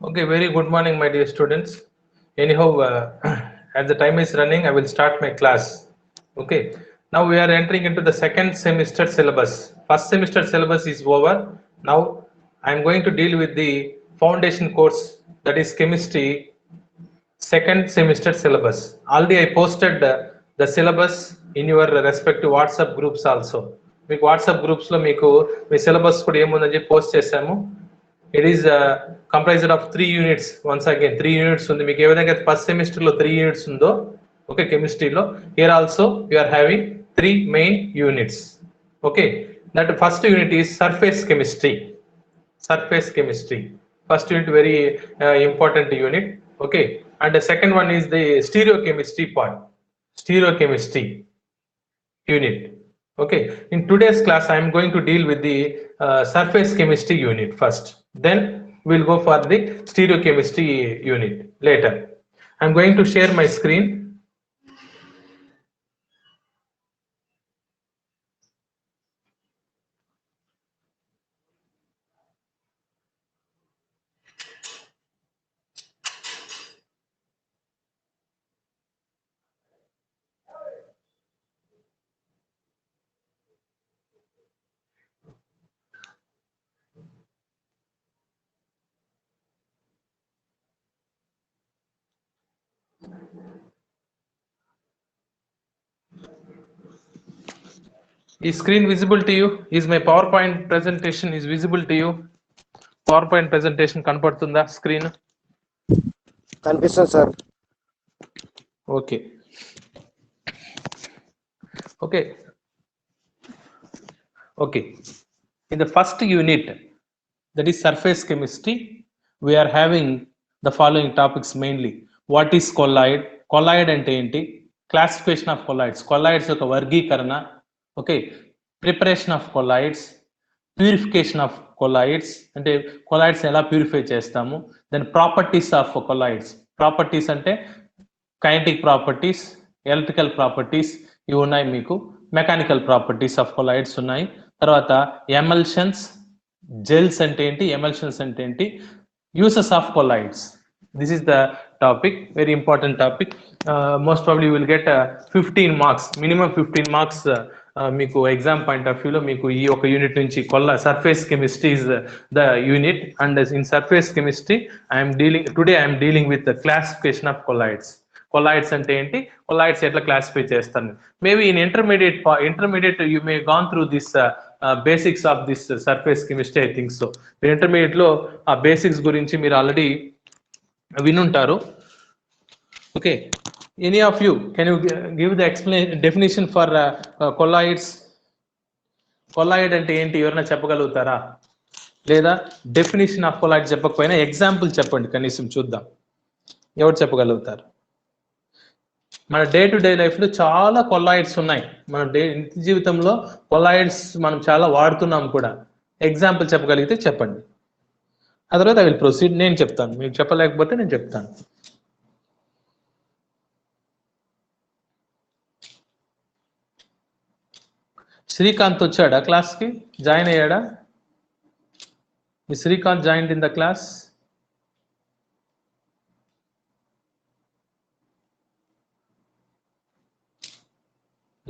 Okay, very good morning, my dear students. Anyhow, as the time is running, I will start my class. Okay, now we are entering into the second semester syllabus. First semester syllabus is over. Now I am going to deal with the foundation course, that is chemistry, second semester syllabus. Already I posted the syllabus in your respective WhatsApp groups also. మీకు WhatsApp గ్రూప్స్లో మీకు మీ syllabus కూడా ఏముందని చెప్పి post చేశాము. It is comprised of 3 units. Once again 3 units ఉంది. మీకు ఏ విధంగా ఫస్ట్ సెమిస్టర్లో 3 యూనిట్స్ ఉందో, ఓకే, కెమిస్ట్రీలో here also you are having 3 main units. Okay, that first unit is surface chemistry. Surface chemistry, first unit, very important unit. Okay, and the second one is the stereochemistry part, stereochemistry unit. Okay, in today's class I am going to deal with the surface chemistry unit first, then we'll go for the stereochemistry unit later. I'm going to share my screen. Is screen visible to you? Is my PowerPoint presentation is visible to you? PowerPoint presentation కనపడుతుందా screen? కనిపిస్తుంది sir. Okay. Okay. Okay. In the first unit, that is surface chemistry, we are having the following topics mainly. What is colloid? Colloid ante enti? Classification of colloids. Colloids oka vargీకరణ. Okay. Preparation of colloids. Purification of colloids. అంటే colloids ఎలా purify చేస్తాము. Then properties of colloids. Properties అంటే kinetic properties, electrical properties ఇవి ఉన్నాయి మీకు. Mechanical properties of colloids ఉన్నాయి. తర్వాత emulsions, gels అంటే ఏంటి, ఎమల్షన్స్ అంటే ఏంటి, uses of colloids. This is the topic, very important topic. Most probably you will get 15 marks, minimum 15 marks మీకు ఎగ్జామ్ పాయింట్ ఆఫ్ వ్యూలో మీకు ఈ ఒక యూనిట్ నుంచి surface chemistry is the unit. And in surface chemistry I'm dealing with the classification of colloids. Colloids అంటే ఏంటి, colloids ఎట్లా classify చేస్తాను. Maybe in intermediate you may gone through this basics of this surface chemistry, I think so. Intermediate లో ఆ basics గురించి మీరు already వినుంటారు. Okay, any of you can you give the definition for colloids? Colloid అంటే ఏంటి ఎవరైనా చెప్పగలుగుతారా? లేదా డెఫినేషన్ ఆఫ్ కొలాయిడ్ చెప్పకపోయినా ఎగ్జాంపుల్ చెప్పండి, కనీసం చూద్దాం ఎవరు చెప్పగలుగుతారు. మన డే టు డే లైఫ్ లో చాలా కొలాయిడ్స్ ఉన్నాయి. మన నిత్య జీవితంలో కొలాయిడ్స్ మనం చాలా వాడుతున్నాం కూడా. ఎగ్జాంపుల్ చెప్పగలిగితే చెప్పండి. ఆ తర్వాత ఐ విల్ ప్రొసీడ్. నేను చెప్తాను, మీకు చెప్పలేకపోతే నేను చెప్తాను. శ్రీకాంత్ వచ్చాడా క్లాస్కి? జాయిన్ అయ్యాడా? మీ Srikanth join in the class?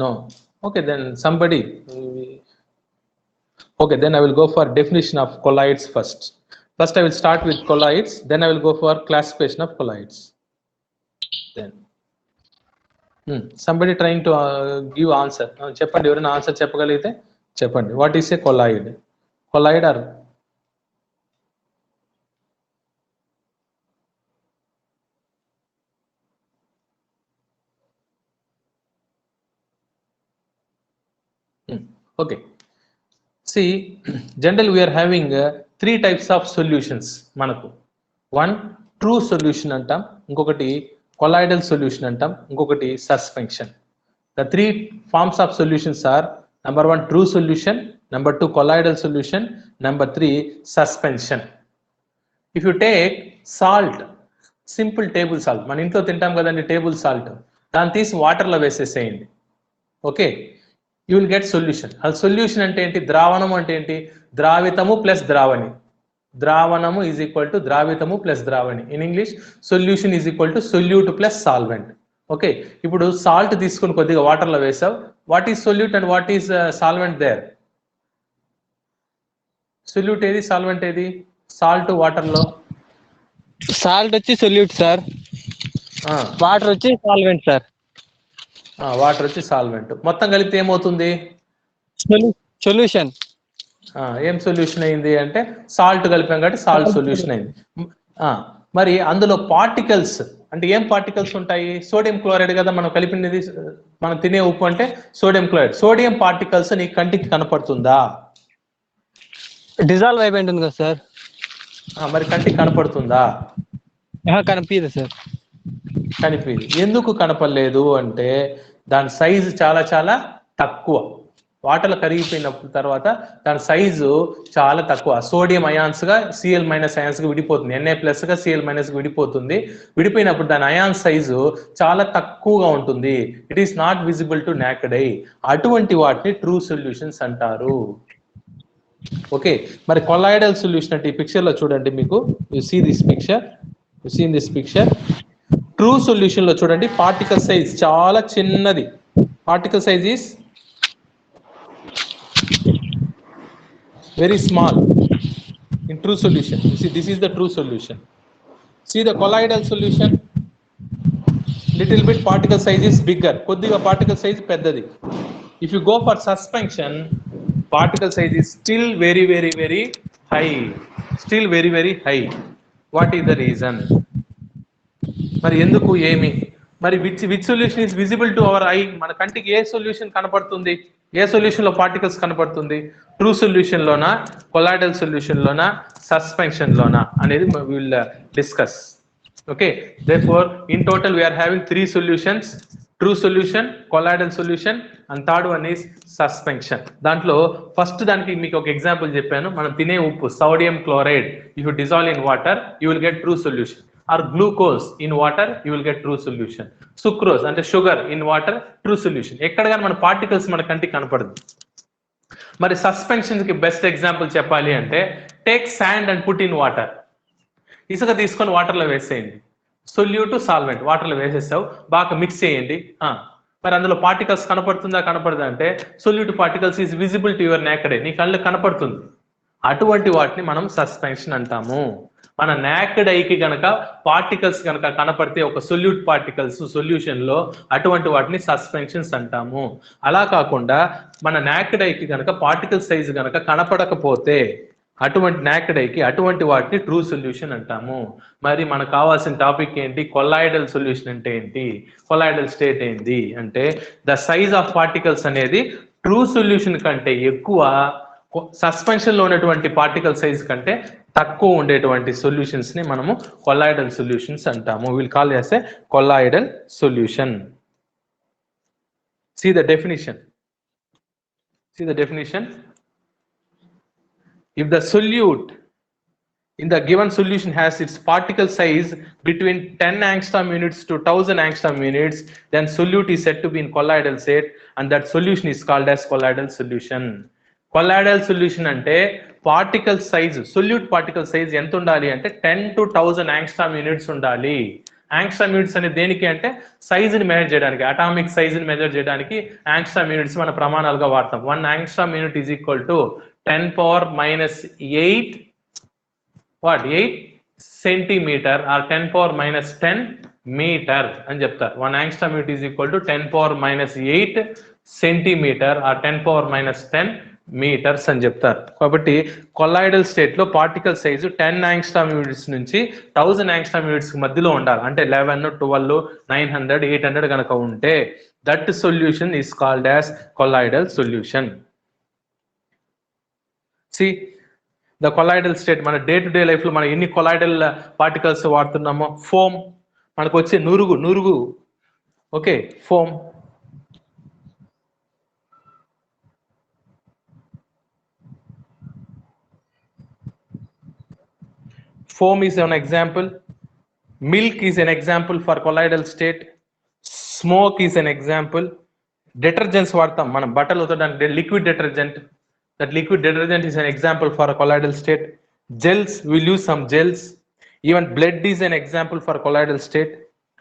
No. Okay, then somebody. Okay, then I will go for definition of colloids first. First I will start with colloids, then I will go for classification of colloids. Then somebody trying to give answer. Cheppandi, ఎవరైనా answer చెప్పగలిగితే చెప్పండి. What is a colloid? Colloid or okay. See, generally we are having 3 types of solutions మనకు. One, true solution అంటాం, ఇంకొకటి colloidal solution అంటాం, ఇంకొకటి suspension. The 3 forms of solutions are: number 1 true solution, number 2 colloidal solution, number 3 suspension. If you take salt, simple table salt, మన ఇంట్లో తింటాం కదండి table salt, దాన్ని తీసి వాటర్లో వేసేసేయండి. Okay, you will get solution. ఆ సొల్యూషన్ అంటే ఏంటి? ద్రావణం అంటే ఏంటి? ద్రావితము ప్లస్ ద్రావణి. ద్రావణము ఈజ్ ఈక్వల్ టు ద్రావితము ప్లస్ ద్రావణి. In English solution is equal to solute plus solvent. Okay, ఇప్పుడు సాల్ట్ తీసుకుని కొద్దిగా వాటర్లో వేసావు. What is solute and what is solvent there? Solute ఏది, సాల్వెంట్ ఏది? సాల్ట్ వాటర్లో, సాల్ట్ వచ్చి సొల్యూట్ సార్, వాటర్ వచ్చి సాల్వెంట్ సార్. వాటర్ వచ్చి సాల్వెంట్. మొత్తం కలిపితే ఏమవుతుంది? సొల్యూషన్. ఏం సొల్యూషన్ అయింది అంటే సాల్ట్ కలిపాం కాబట్టి సాల్ట్ సొల్యూషన్ అయింది. మరి అందులో పార్టికల్స్ అంటే ఏం పార్టికల్స్ ఉంటాయి? సోడియం క్లోరైడ్ కదా మనం కలిపినది, మనం తినే ఉప్పు అంటే సోడియం క్లోరైడ్. సోడియం పార్టికల్స్ నీ కంటికి కనపడుతుందా? డిజాల్వ్ అయిపోయి ఉంటుంది కదా సార్. మరి కంటికి కనపడుతుందా? కనిపించదు సార్. కనిపించదు. ఎందుకు కనపడలేదు అంటే దాని సైజు చాలా చాలా తక్కువ. వాటర్లో కరిగిపోయినప్పుడు తర్వాత దాని సైజు చాలా తక్కువ. సోడియం అయాన్స్ గా Cl- అయాన్స్ గా విడిపోతుంది, Na+ గా Cl- గా విడిపోతుంది. విడిపోయినప్పుడు దాని అయాన్ సైజు చాలా తక్కువగా ఉంటుంది. It is not visible to naked eye. అటువంటి వాటిని ట్రూ సొల్యూషన్స్ అంటారు. ఓకే, మరి కొలాయిడల్ సొల్యూషన్ అంటే ఈ పిక్చర్ లో చూడండి, మీకు you see this picture. True solution లో చూడండి, పార్టికల్ సైజ్ చాలా చిన్నది. Particle size is very small in true solution. You see, this is the true solution. See the colloidal solution, little bit particle size is bigger, koddiga particle size peddadi. If you go for suspension, particle size is still very high. What is the reason? మరి ఎందుకు, ఏమి? మరి which solution is visible to our I? మన కంటికి a solution కనపడుతుంది? A solution లో particles కనపడుతుంది? True solution లోనా, కొలాయిడల్ సొల్యూషన్ లోనా, సస్పెన్షన్ లోనా అనేది will discuss. Okay, therefore in total we are having 3 solutions: true solution, colloidal solution and third one is suspension. దాంట్లో ఫస్ట్ దానికి మీకు ఒక ఎగ్జాంపుల్ చెప్పాను. మనం తినే ఉప్పు sodium chloride, if you dissolve in water you will get true solution, or glucose in water you will get true solution. Sucrose అంటే sugar in water, true solution. ఎక్కడ కానీ మన పార్టికల్స్ మన కంటికి కనపడదు. మరి సస్పెన్షన్ కి బెస్ట్ ఎగ్జాంపుల్ చెప్పాలి అంటే take sand and put in water. ఇసుక తీసుకొని వాటర్లో వేసేయండి. సొల్యూట్ సాల్వెంట్ వాటర్లో వేసేస్తావు, బాగా మిక్స్ చేయండి. మరి అందులో పార్టికల్స్ కనపడుతుందా, కనపడదా అంటే solute particles is visible to your naked I, నీ కళ్ళు కనపడుతుంది. అటువంటి వాటిని మనం సస్పెన్షన్ అంటాము. మన నేకెడ్ ఐకి గనక పార్టికల్స్ కనుక కనపడితే ఒక సొల్యూట్ పార్టికల్స్ సొల్యూషన్ లో, అటువంటి వాటిని సస్పెన్షన్స్ అంటాము. అలా కాకుండా మన నేకెడ్ ఐకి గనక పార్టికల్ సైజ్ గనక కనపడకపోతే అటువంటి నేకెడ్ ఐకి అటువంటి వాటిని ట్రూ సొల్యూషన్ అంటాము. మరి మనకు కావాల్సిన టాపిక్ ఏంటి? కొలాయిడల్ సొల్యూషన్ అంటే ఏంటి, కొలాయిడల్ స్టేట్ ఏంటి అంటే ద సైజ్ ఆఫ్ పార్టికల్స్ అనేది ట్రూ సొల్యూషన్ కంటే ఎక్కువ, సస్పెన్షన్ లో ఉన్నటువంటి పార్టికల్ సైజ్ కంటే తక్కువ ఉండేటువంటి సొల్యూషన్స్ ని మనము కొలాయిడల్ సొల్యూషన్స్ అంటాము. Will call as a colloidal solution. See the definition. If the solute in the given solution has its particle size between 10 angstrom units to 1000 angstrom units, then solute is said to be in colloidal state and that solution is called as colloidal solution. Colloidal solution అంటే particle size, solute particle size ఎంత ఉండాలి అంటే 10 to 1000 angstrom units ఉండాలి. Angstrom units అనేది దేనికి అంటే సైజుని measure చేయడానికి, అటామిక్ సైజుని మెజర్ చేయడానికి యాంగ్స్ట్రామ్ యూనిట్స్ మన ప్రమాణాలుగా వాడతాం. 1 angstrom unit is equal to 10⁻⁸ what 8 centimeter or 10⁻⁻10 metre అని చెప్తారు. 1 angstrom unit is equal to 10⁻⁸ centimeter or 10⁻⁻10 metres అని చెప్తారు. కాబట్టి కొలాయిడల్ స్టేట్ లో పార్టికల్ సైజు 10 angstrom units నుంచి 1000 angstrom units మధ్యలో ఉండాలి. అంటే 11, 12, 900, 800 కనుక ఉంటే that solution is called as colloidal solution. See the colloidal state, మన డే టు డే లైఫ్ లో మనం ఎన్ని కొలాయిడల్ పార్టికల్స్ వాడుతున్నామో. ఫోమ్ మనకు వచ్చే నురుగు okay, foam is an example, milk is an example for colloidal state, smoke is an example. Detergents వాడతాం మనం బట్టలు ఉతకడానికి, liquid detergent, that liquid detergent is an example for a colloidal state. Gels, we'll use some gels. Even blood is an example for colloidal state.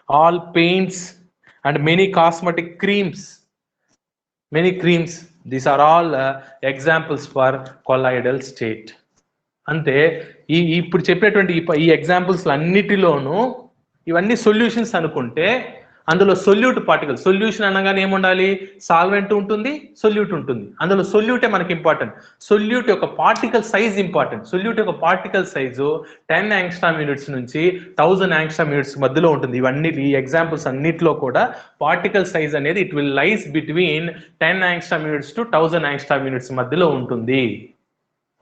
All paints and many cosmetic creams, these are all examples for colloidal state. అంటే ఇప్పుడు చెప్పేటువంటి ఈ examples అన్నిటిలోనూ ఇవన్నీ solutions అనుకుంటే అందులో solute particle, solution అనగానే ఏముండాలి, సాల్వెంట్ ఉంటుంది, సొల్యూట్ ఉంటుంది. అందులో సొల్యూటే మనకి ఇంపార్టెంట్. సొల్యూట్ యొక్క పార్టికల్ సైజ్ ఇంపార్టెంట్. సొల్యూట్ యొక్క పార్టికల్ సైజు 10 యాంగ్స్ట్రామ్ యూనిట్స్ నుంచి 1000 యాంగ్స్ట్రామ్ యూనిట్స్ మధ్యలో ఉంటుంది. ఇవన్నీ ఈ ఎగ్జాంపుల్స్ అన్నిటిలో కూడా పార్టికల్ సైజ్ అనేది it will lies between 10 angstrom units to 1000 angstrom units మధ్యలో ఉంటుంది.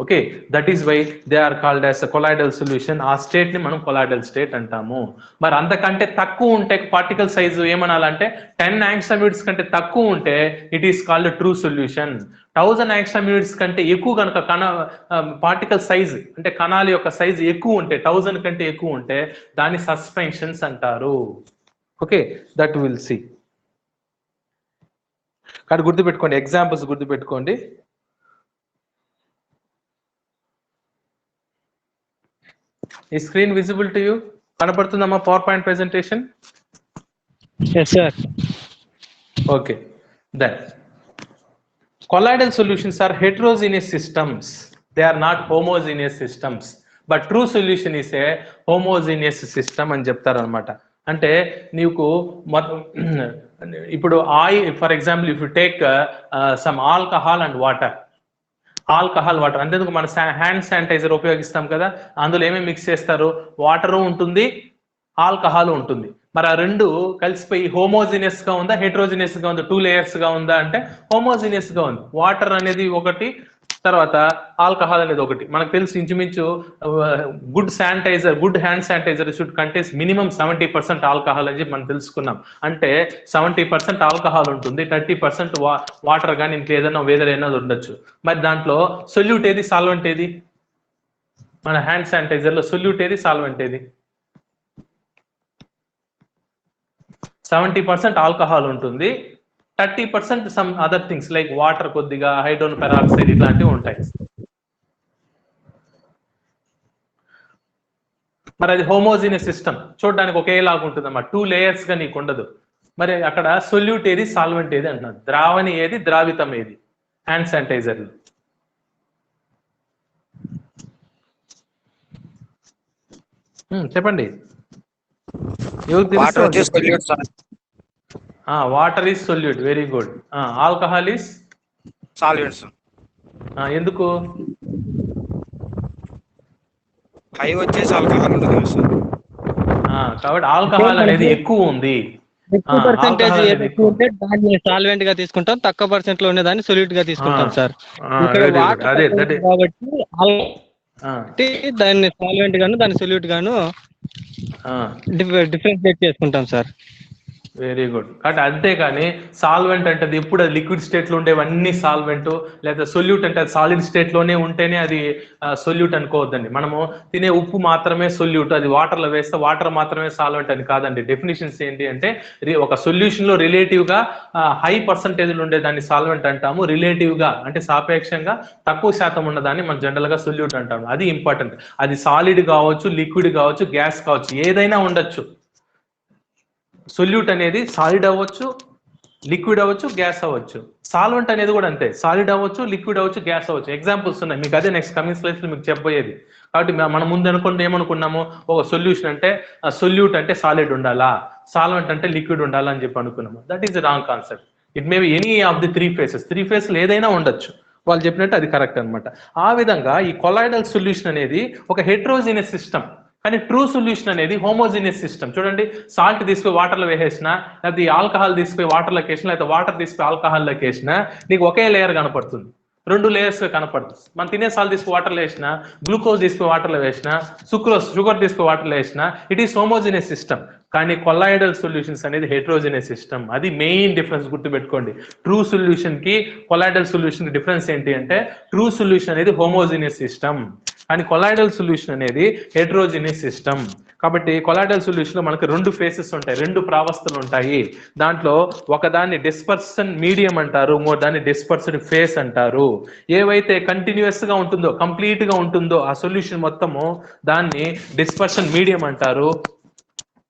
Okay, that is why they are called as colloidal solution. ఆ స్టేట్ ని మనం కొలాయిడల్ స్టేట్ అంటాము. మరి అంతకంటే తక్కువ ఉంటే పార్టికల్ సైజు ఏమనాలంటే 10 యాంగ్స్ట్రామ్ యూనిట్స్ కంటే తక్కువ ఉంటే it is called true solution. 1000 angstrom units కంటే ఎక్కువ కనుక పార్టికల్ సైజ్ అంటే కణాల యొక్క సైజు ఎక్కువ ఉంటే 1000 కంటే ఎక్కువ ఉంటే దాన్ని సస్పెన్షన్స్ అంటారు. Okay, that will see. కానీ గుర్తుపెట్టుకోండి, ఎగ్జాంపుల్స్ గుర్తుపెట్టుకోండి. ఈ స్క్రీన్ విజిబుల్ టు యూ కనపడుతుందమ్మా power point presentation? yes sir. Okay, then colloidal solutions are heterogeneous systems. They are not homogeneous systems, but true solution is a homogeneous system అని చెప్తారు అనమాట. అంటే నీకు ఇప్పుడు for example if you take some alcohol and water, alcohol water అంతేందుకు మన hand sanitiser ఉపయోగిస్తాం కదా, అందులో ఏమేమి మిక్స్ చేస్తారు, వాటరు ఉంటుంది, ఆల్కహాల్ ఉంటుంది. మరి ఆ రెండు కలిసిపోయి హోమోజినియస్ గా ఉందా, హెట్రోజినియస్ గా ఉందా, 2 లేయర్స్ గా ఉందా అంటే హోమోజినియస్ గా ఉంది. వాటర్ అనేది ఒకటి, తర్వాత ఆల్కహాల్ అనేది ఒకటి. మనకు తెలిసి ఇంచుమించు good sanitiser, good hand sanitiser should contains minimum 70% alcohol అని చెప్పి మనం తెలుసుకున్నాం. అంటే 70% ఆల్కహాల్ ఉంటుంది, 30% వాటర్ కానీ ఇంకేదైనా ఏదైనా ఉండొచ్చు. మరి దాంట్లో సొల్యూట్ ఏది, సాల్వెంట్ ఏది? మన హ్యాండ్ శానిటైజర్ లో సొల్యూట్ ఏది, సాల్వెంట్ ఏది? 70% ఆల్కహాల్ ఉంటుంది, 30% some other things like water, కొద్దిగా హైడ్రోజన్ పెరాక్సైడ్ ఇట్లాంటివి ఉంటాయి. మరి అది హోమోజినియస్ సిస్టమ్, చూడడానికి ఒకేలాగా ఉంటుందమ్మా, 2 లేయర్స్ గా నీకు ఉండదు. మరి అక్కడ సొల్యూట్ ఏది, సాల్వెంట్ ఏది అంటున్నారు, ద్రావణి ఏది, ద్రావితం ఏది హ్యాండ్ శానిటైజర్. చెప్పండి. Water is solute, very good. Alcohol is solvents. ఎందుకు? హై వచ్చేసి ఆల్కహాల్ ఉంటుంది కదా సార్. కాబట్టి ఆల్కహాల్ అనేది ఎక్కువ ఉంది, ఎక్కువ పర్సెంటేజ్ ఎక్కువ ఉంటే దాన్ని సాల్వెంట్ గా తీసుకుంటాం, తక్కువ పర్సెంట్ లో ఉండేదాన్ని సొల్యూట్ గా తీసుకుంటాం సార్. ఇక్కడ వాటర్ కాబట్టి దాన్ని సాల్వెంట్ గాను దాన్ని సొల్యూట్ గాను డిఫరెన్షియేట్ చేసుకుంటాం సార్. Very good. కాబట్టి అంతేగాని సాల్వెంట్ అంటే అది ఎప్పుడు అది లిక్విడ్ స్టేట్ లో ఉండేవన్నీ సాల్వెంట్, లేదా సొల్యూట్ అంటే అది సాలిడ్ స్టేట్ లోనే ఉంటేనే అది సొల్యూట్ అనుకోవద్దండి. మనము తినే ఉప్పు మాత్రమే సొల్యూట్, అది వాటర్ లో వేస్తే వాటర్ మాత్రమే సాల్వెంట్ అని కాదండి. డెఫినేషన్స్ ఏంటి అంటే ఒక సొల్యూషన్ లో రిలేటివ్ గా హై పర్సంటేజ్ ఉండే దాన్ని సాల్వెంట్ అంటాము, రిలేటివ్ గా అంటే సాపేక్షంగా తక్కువ శాతం ఉన్నదాన్ని మనం జనరల్ గా సొల్యూట్ అంటాము. అది ఇంపార్టెంట్. అది సాలిడ్ కావచ్చు, లిక్విడ్ కావచ్చు, గ్యాస్ కావచ్చు, ఏదైనా ఉండొచ్చు. సొల్యూట్ అనేది సాలిడ్ అవ్వచ్చు, లిక్విడ్ అవ్వచ్చు, గ్యాస్ అవ్వచ్చు. సాల్వెంట్ అనేది కూడా అంతే, సాలిడ్ అవ్వచ్చు, లిక్విడ్ అవ్వచ్చు, గ్యాస్ అవ్వచ్చు. ఎగ్జాంపుల్స్ ఉన్నాయి మీకు, అదే నెక్స్ట్ కమింగ్ స్లైడ్స్ లో మీకు చెప్పబోయేది. కాబట్టి మనం ముందు ఏమనుకున్నాము, ఒక సొల్యూషన్ అంటే సొల్యూట్ అంటే సాలిడ్ ఉండాలా, సాల్వెంట్ అంటే లిక్విడ్ ఉండాలా అని చెప్పి అనుకున్నాము. That is wrong concept. It may be any of the 3 phases. 3 phases ఏదైనా ఉండొచ్చు, వాళ్ళు చెప్పినట్టు అది కరెక్ట్ అనమాట. ఆ విధంగా ఈ కొలాయిడల్ సొల్యూషన్ అనేది ఒక హెట్రోజినియస్ సిస్టమ్, కానీ ట్రూ సొల్యూషన్ అనేది హోమోజినియస్ సిస్టమ్. చూడండి, సాల్ట్ తీసుకుపోయి వాటర్లో వేసేసిన, లేకపోతే ఆల్కహాల్ తీసుకుపోయి వాటర్లోకి వేసిన, లేకపోతే వాటర్ తీసుకుపోయి ఆల్కహాల్లోకి వేసిన, నీకు ఒకే లేయర్ కనపడుతుంది, 2 లేయర్స్ కనపడుతుంది. మనం తినే సాల్ట్ తీసుకుని వాటర్లో వేసిన, గ్లూకోజ్ తీసుకుని వాటర్లో వేసిన, సుక్రోజ్ షుగర్ తీసుకుని వాటర్లో వేసిన, ఇట్ ఈస్ హోమోజినియస్ సిస్టమ్. కానీ కొలాయిడల్ సొల్యూషన్స్ అనేది హెట్రోజినియస్ సిస్టమ్. అది మెయిన్ డిఫరెన్స్, గుర్తుపెట్టుకోండి. ట్రూ సొల్యూషన్ కి కొలాయిడల్ సొల్యూషన్ కి డిఫరెన్స్ ఏంటి అంటే, ట్రూ సొల్యూషన్ అనేది హోమోజినియస్ సిస్టమ్, కానీ కొలాయిడల్ సొల్యూషన్ అనేది హెట్రోజినియస్ సిస్టమ్. కాబట్టి కొలాయిడల్ సొల్యూషన్ లో మనకు రెండు ఫేసెస్ ఉంటాయి, రెండు ప్రావస్థలు ఉంటాయి. దాంట్లో ఒకదాన్ని డిస్పర్షన్ మీడియం అంటారు, ఇంకో దాన్ని డిస్పర్స్డ్ ఫేస్ అంటారు. ఏవైతే కంటిన్యూస్ గా ఉంటుందో, కంప్లీట్ గా ఉంటుందో ఆ సొల్యూషన్ మొత్తము, దాన్ని డిస్పర్షన్ మీడియం అంటారు.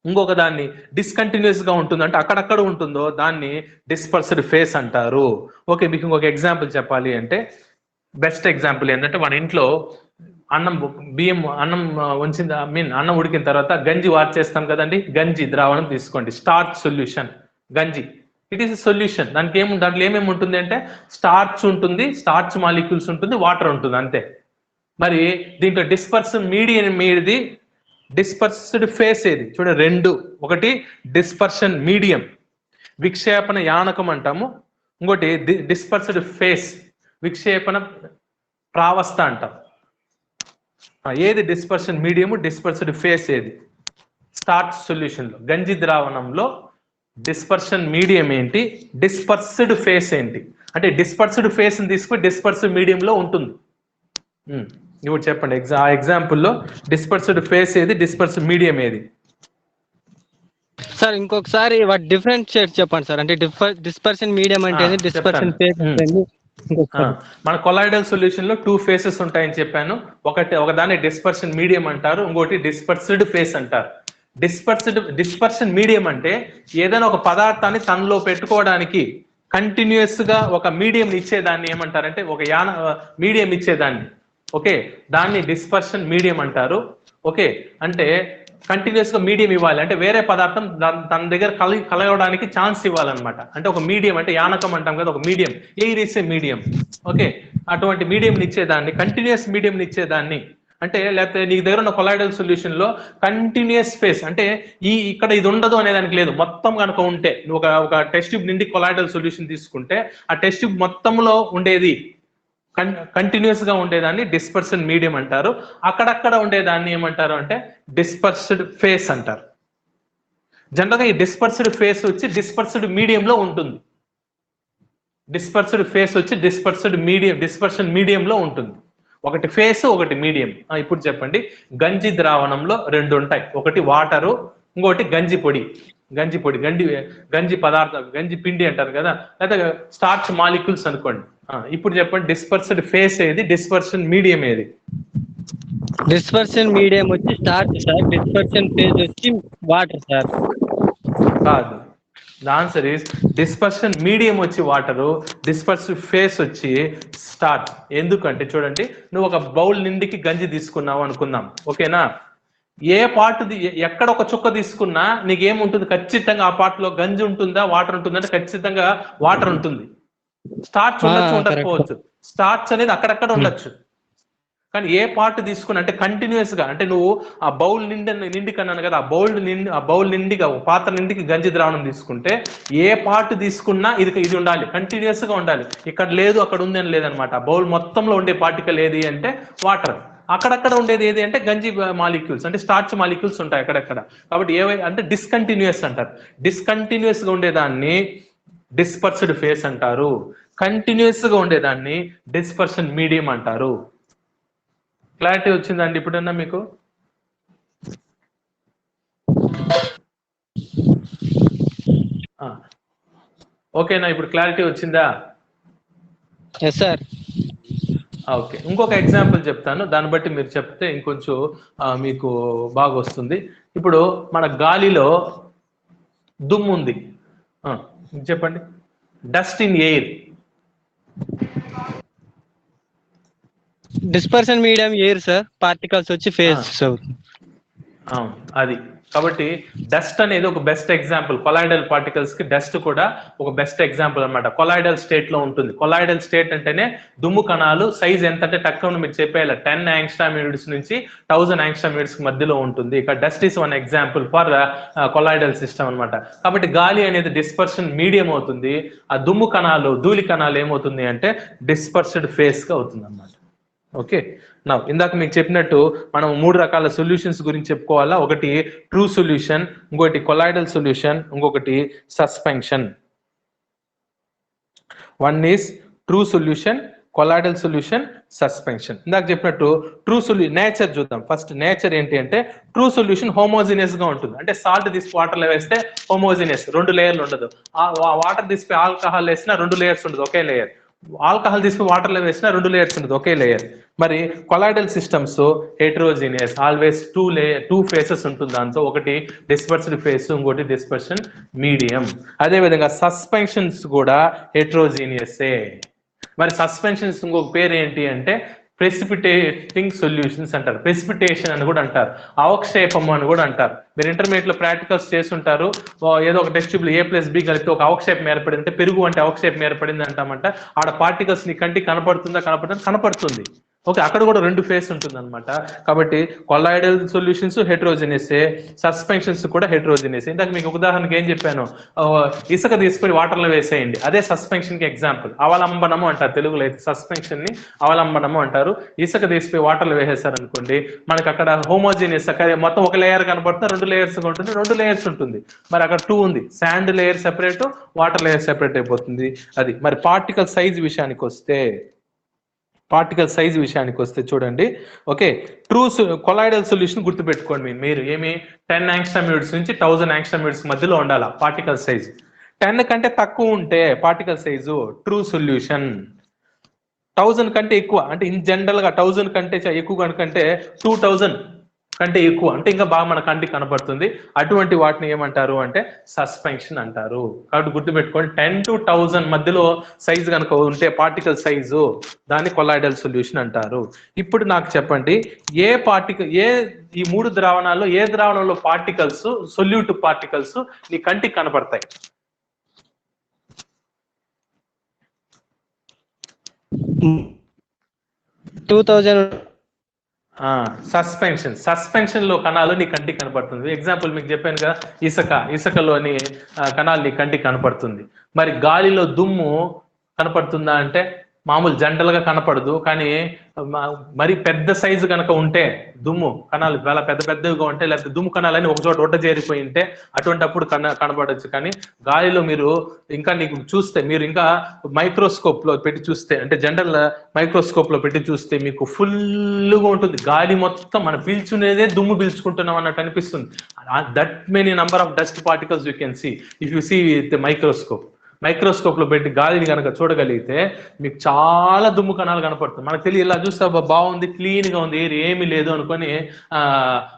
ఇంకొక దాన్ని డిస్కంటిన్యూస్ గా ఉంటుంది, అంటే అక్కడక్కడ ఉంటుందో దాన్ని డిస్పర్స్డ్ ఫేస్ అంటారు. ఓకే, మీకు ఇంకొక ఎగ్జాంపుల్ చెప్పాలి అంటే, బెస్ట్ ఎగ్జాంపుల్ ఏంటంటే, మన ఇంట్లో అన్నం అన్నం ఉంచిన అన్నం ఉడికిన తర్వాత గంజి వార్చేస్తాం కదండి, గంజి ద్రావణం తీసుకోండి, స్టార్చ్ సొల్యూషన్ గంజి. It is solution. దాంట్లో ఏమేమి ఉంటుంది అంటే స్టార్చ్ ఉంటుంది, స్టార్చ్ మాలిక్యూల్స్ ఉంటుంది, వాటర్ ఉంటుంది, అంతే. మరి దీంట్లో డిస్పర్షన్ మీడియం ఏది, డిస్పర్స్డ్ ఫేస్ ఏది? చూడ రెండు, ఒకటి డిస్పర్షన్ మీడియం, విక్షేపణ యానకం అంటాము, ఇంకోటి డిస్పర్స్డ్ ఫేస్, విక్షేపణ ప్రావస్థ అంటాం. ఏది డిస్పర్షన్ మీడియం, డిస్పర్స్డ్ ఫేస్ ఏది? స్టార్చ్ సొల్యూషన్ లో, గంజి ద్రావణంలో డిస్పర్షన్ మీడియం ఏంటి, డిస్పర్స్డ్ ఫేస్ ఏంటి? అంటే డిస్పర్స్డ్ ఫేస్ తీసుకుని డిస్పర్స్డ్ మీడియం లో ఉంటుంది. ఇప్పుడు చెప్పండి, ఎగ్జాంపుల్లో డిస్పర్స్డ్ ఫేస్ ఏది, డిస్పర్స్డ్ మీడియం ఏది? సార్ ఇంకొకసారి వాటి డిఫరెన్షియేట్ చెప్పండి సార్. అంటే డిస్పర్షన్ మీడియం అంటే డిస్పర్షన్ ఫేస్ అంటే మన కొలాయిడల్ సొల్యూషన్ లో 2 ఫేసెస్ ఉంటాయని చెప్పాను. ఒకదాన్ని డిస్పర్షన్ మీడియం అంటారు, ఇంకోటి డిస్పర్స్డ్ ఫేస్ అంటారు. డిస్పర్షన్ మీడియం అంటే ఏదైనా ఒక పదార్థాన్ని తనలో పెట్టుకోవడానికి కంటిన్యూస్ గా ఒక మీడియం ఇచ్చేదాన్ని ఏమంటారంటే, ఒక మీడియం ఇచ్చేదాన్ని, ఓకే, దాన్ని డిస్పర్షన్ మీడియం అంటారు. ఓకే, అంటే కంటిన్యూస్ గా మీడియం ఇవ్వాలి, అంటే వేరే పదార్థం తన దగ్గర కలగడానికి ఛాన్స్ ఇవ్వాలన్నమాట. అంటే ఒక మీడియం, అంటే యానకం అంటాం కదా, ఒక medium, air is a medium. Okay, అటువంటి మీడియం ఇచ్చేదాన్ని, కంటిన్యూస్ మీడియం ఇచ్చేదాన్ని. అంటే లేకపోతే నీ దగ్గర ఉన్న కొలాయిడల్ సొల్యూషన్ లో కంటిన్యూస్ ఫేస్, అంటే ఇక్కడ ఇది ఉండదు అనేదానికి లేదు, మొత్తం కనుక ఉంటే, నువ్వు ఒక టెస్ట్ ట్యూబ్ నిండి కొలాయిడల్ సొల్యూషన్ తీసుకుంటే ఆ టెస్ట్ ట్యూబ్ మొత్తంలో ఉండేది కంటిన్యూస్ గా ఉండేదాన్ని డిస్పర్షన్ మీడియం అంటారు. అక్కడక్కడ ఉండేదాన్ని ఏమంటారు అంటే డిస్పర్స్డ్ ఫేస్ అంటారు. జనరల్ గా ఈ డిస్పర్స్డ్ ఫేస్ వచ్చి డిస్పర్స్డ్ మీడియం లో ఉంటుంది. డిస్పర్స్డ్ ఫేస్ వచ్చి డిస్పర్షన్ మీడియం లో ఉంటుంది. ఒకటి ఫేస్, ఒకటి మీడియం. ఇప్పుడు చెప్పండి, గంజి ద్రావణంలో 2 ఉంటాయి, ఒకటి వాటరు, ఇంకోటి గంజి పొడి. గంజి పదార్థం, గంజి పిండి అంటారు కదా, లేదా స్టార్చ్ మాలిక్యూల్స్ అనుకోండి. ఇప్పుడు చెప్పండి, డిస్పర్స్డ్ ఫేస్ ఏది, డిస్పర్షన్ మీడియం ఏది? డిస్పర్షన్ మీడియం వచ్చి స్టార్చ్ సార్, డిస్పర్షన్ ఫేజ్ వచ్చి వాటర్ సార్. కాదు, the answer is dispersion medium వచ్చి వాటరు, డిస్పర్స్డ్ ఫేస్ వచ్చి స్టార్చ్. ఎందుకంటే చూడండి, నువ్వు ఒక బౌల్ నిండికి గంజి తీసుకున్నావు అనుకుందాం, ఓకేనా? ఏ పార్ట్ ఎక్కడ ఒక చుక్క తీసుకున్నా నీకేముంటుంది, ఖచ్చితంగా ఆ పార్ట్ లో గంజి ఉంటుందా, వాటర్ ఉంటుందా అంటే ఖచ్చితంగా వాటర్ ఉంటుంది. స్టార్చ్ ఉండొచ్చు, ఉండకపోవచ్చు. స్టార్చ్ అనేది అక్కడక్కడ ఉండొచ్చు, కానీ ఏ పార్ట్ తీసుకున్నా, అంటే కంటిన్యూస్ గా, అంటే నువ్వు ఆ బౌల్ నిండి కన్నాను కదా, ఆ బౌల్ నిండిగా, పాత్ర నిండికి గంజి ద్రావణం తీసుకుంటే ఏ పార్ట్ తీసుకున్నా ఇది ఉండాలి, కంటిన్యూస్ గా ఉండాలి. ఇక్కడ లేదు, అక్కడ ఉంది అని లేదనమాట. ఆ బౌల్ మొత్తంలో ఉండే పార్టికల్ ఏది అంటే వాటర్. అక్కడక్కడ ఉండేది ఏది అంటే గంజి మాలిక్యూల్స్, అంటే స్టార్చ్ మాలిక్యూల్స్ ఉంటాయి అక్కడక్కడ. కాబట్టి అంటే డిస్కంటిన్యూస్ అంటారు. డిస్కంటిన్యూస్ గా ఉండేదాన్ని డిస్పర్స్డ్ ఫేస్ అంటారు, కంటిన్యూస్ గా ఉండేదాన్ని డిస్పర్షన్ మీడియం అంటారు. క్లారిటీ వచ్చిందండి ఇప్పుడన్నా మీకు? ఓకేనా, ఇప్పుడు క్లారిటీ వచ్చిందా? Yes sir. ఓకే, ఇంకొక ఎగ్జాంపుల్ చెప్తాను, దాన్ని బట్టి మీరు చెప్తే ఇంకొంచెం మీకు బాగా వస్తుంది. ఇప్పుడు మన గాలిలో దుమ్ము ఉంది, చెప్పండి, dust in air. Dispersion medium air sir, particles వచ్చి ఫేజ్. అవును, అది. కాబట్టి డస్ట్ అనేది ఒక బెస్ట్ ఎగ్జాంపుల్. కొలాయిడల్ పార్టికల్స్ కి డస్ట్ కూడా ఒక బెస్ట్ ఎగ్జాంపుల్ అన్నమాట. కొలాయిడల్ స్టేట్ లో ఉంటుంది. కొలాయిడల్ స్టేట్ అంటేనే దుమ్ము కణాలు సైజ్ ఎంత అంటే టక్కున మీరు చెప్పేయాలి, 10 యాంగ్స్ట్రామ్ యూనిట్స్ నుంచి 1000 యాంగ్స్ట్రామ్ యూనిట్స్ మధ్యలో ఉంటుంది. ఇక్కడ dust is one example for colloidal system అన్నమాట. కాబట్టి గాలి అనేది డిస్పర్షన్ మీడియం అవుతుంది, ఆ దుమ్ము కణాలు, ధూళి కణాలు ఏమవుతుంది అంటే డిస్పర్స్డ్ ఫేస్ గా అవుతుంది అన్నమాట. ఓకే, నా ఇందాక మీకు చెప్పినట్టు మనం 3 రకాల సొల్యూషన్స్ గురించి చెప్పుకోవాలా. ఒకటి ట్రూ సొల్యూషన్, ఇంకొకటి కొలాయిడల్ సొల్యూషన్, ఇంకొకటి suspension. One is true solution, colloidal solution, suspension. ఇందాక చెప్పినట్టు ట్రూ సొల్యూషన్ నేచర్ చూద్దాం. ఫస్ట్ నేచర్ ఏంటి అంటే ట్రూ సొల్యూషన్ హోమోజినియస్ గా ఉంటుంది. అంటే సాల్ట్ తీసి వాటర్ లో వేస్తే హోమోజినియస్, 2 లేయర్లు ఉండదు. వాటర్ తీసి ఆల్కహాల్ వేసినా 2 లేయర్స్ ఉండదు, ఒకే లేయర్. ఆల్కహాల్ తీసుకుని వాటర్ లో వేసినా 2 లేయర్స్ ఉండదు, ఒకే లేయర్. మరి కొలాయిడల్ సిస్టమ్స్ హెటరోజినియస్, ఆల్వేస్ 2 ఫేసెస్ ఉంటుంది. దాంతో ఒకటి డిస్పర్స్డ్ ఫేస్, ఇంకోటి డిస్పర్షన్ మీడియం. అదే విధంగా సస్పెన్షన్స్ కూడా హెటరోజినియసే. మరి సస్పెన్షన్స్ ఇంకొక పేరు ఏంటి అంటే ప్రెసిపిటేటింగ్ సొల్యూషన్స్ అంటారు, ప్రెసిపిటేషన్ అని కూడా అంటారు, అవక్షేపం అని కూడా అంటారు. మీరు ఇంటర్మీడియట్ లో ప్రాక్టికల్స్ చేస్తుంటారు. ఏదో ఒక టెస్ట్ ట్యూబ్ లో A+B కలిపితే ఒక అవక్షేపం ఏర్పడింది అంటే, పెరుగు అంటే అవక్షేపం ఏర్పడింది అంటామంట. ఆడ పార్టికల్స్ నీ కంటికి కనపడుతుంది. ఓకే, అక్కడ కూడా 2 ఫేస్ ఉంటుంది అనమాట. కాబట్టి కొలాయిడల్ సొల్యూషన్స్ హెటరోజినియసే, సస్పెన్షన్స్ కూడా హెటరోజినియస్. ఇందాక మీకు ఉదాహరణకి ఏం చెప్పాను, ఇసుక తీసుకొని వాటర్ లో వేసేయండి, అదే సస్పెన్షన్ కి ఎగ్జాంపుల్. అవలంబనము అంటారు తెలుగులో అయితే, సస్పెన్షన్ ని అవలంబనము అంటారు. ఇసుక తీసుకుని వాటర్ లో వేసేసారు అనుకోండి, మనకి అక్కడ హోమోజినియస్, మొత్తం ఒక లేయర్ కనబడుతుంది, 2 లేయర్స్ ఉంటుంది, 2 లేయర్స్ ఉంటుంది. మరి అక్కడ 2 ఉంది, sand layer separate, water layer separate అయిపోతుంది. అది. మరి పార్టికల్ సైజ్ విషయానికి వస్తే చూడండి. ఓకే, ట్రూ కొలాయిడల్ సొల్యూషన్ గుర్తుపెట్టుకోండి. మీరు ఏమి 10 angstrom units నుంచి 1000 angstrom units మధ్యలో ఉండాలా పార్టికల్ సైజ్. 10 కంటే తక్కువ ఉంటే పార్టికల్ సైజు ట్రూ సొల్యూషన్. 1000 కంటే ఎక్కువ అంటే ఇన్ జనరల్ గా 1000 కంటే ఎక్కువ కనుకంటే 2000 కంటే ఎక్కువ అంటే ఇంకా బాగా మన కంటికి కనపడుతుంది. అటువంటి వాటిని ఏమంటారు అంటే సస్పెన్షన్ అంటారు. కాబట్టి గుర్తుపెట్టుకోండి, 10 to 1000 మధ్యలో సైజు కనుక ఉంటే పార్టికల్ సైజు, దాన్ని కొలాయిడల్ సొల్యూషన్ అంటారు. ఇప్పుడు నాకు చెప్పండి, ఈ 3 ద్రావణాల్లో ఏ ద్రావణంలో పార్టికల్స్, సొల్యూట్ పార్టికల్స్ నీ కంటికి కనపడతాయి? సస్పెన్షన్ లో కణాలు నీ కంటికి కనపడుతుంది. ఎగ్జాంపుల్ మీకు చెప్పాను కదా, ఇసుకలోని కణాలు నీ కంటికి కనపడుతుంది. మరి గాలిలో దుమ్ము కనపడుతుందా అంటే మామూలు జనరల్ గా కనపడదు. కానీ మరి పెద్ద సైజు కనుక ఉంటే, దుమ్ము కణాలు చాలా పెద్దగా ఉంటే, లేకపోతే దుమ్ము కణాలని ఒక చోట ఒట్ట చేరిపోయి ఉంటే అటువంటిప్పుడు కనపడచ్చు. కానీ గాలిలో మీరు ఇంకా మైక్రోస్కోప్ లో పెట్టి చూస్తే, అంటే జనరల్ మైక్రోస్కోప్ లో పెట్టి చూస్తే మీకు ఫుల్గా ఉంటుంది. గాలి మొత్తం మనం పీల్చుకునేదే దుమ్ము పీల్చుకుంటున్నాం అన్నట్టు అనిపిస్తుంది. That many number of dust particles you can see if you see with microscope లో పెట్టి గాలిని కనుక చూడగలిగితే మీకు చాలా దుమ్ము కణాలు కనపడుతుంది. మనకు తెలియదు, ఇలా చూస్తే బాగుంది, క్లీన్ గా ఉంది, ఏమీ లేదు అనుకొని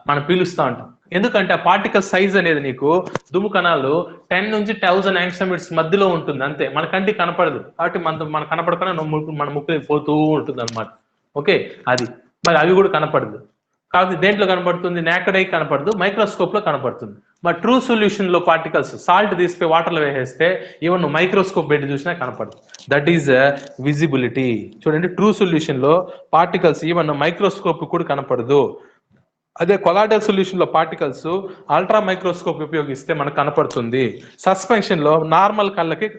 మనం పీలుస్తూ ఉంటాం. ఎందుకంటే ఆ పార్టికల్ సైజ్ అనేది నీకు దుమ్ము కణాలు 10 నుంచి 1000 angstrom units మధ్యలో ఉంటుంది, అంతే. మన కంటికి కనపడదు. కాబట్టి మన కనపడకుండా మన ముక్కు పోతూ ఉంటుంది అనమాట. ఓకే, అది. మరి అవి కూడా కనపడదు. కాబట్టి దేంట్లో కనపడుతుంది? నేకడ్ ఐ కనపడదు, మైక్రోస్కోప్ లో కనపడుతుంది. మరి ట్రూ సొల్యూషన్ లో పార్టికల్స్, సాల్ట్ తీసిపోయి వాటర్ లో వేసేస్తే ఈవెన్ మైక్రోస్కోప్ పెట్టి చూసినా కనపడదు. That is visibility. చూడండి, ట్రూ సొల్యూషన్ లో పార్టికల్స్ ఈవెన్ మైక్రోస్కోప్ కూడా కనపడదు. అదే కొలాయిడల్ సొల్యూషన్ లో పార్టికల్స్ అల్ట్రా మైక్రోస్కోప్ ఉపయోగిస్తే మనకు కనపడుతుంది. సస్పెన్షన్ లో నార్మల్ కళ్ళకి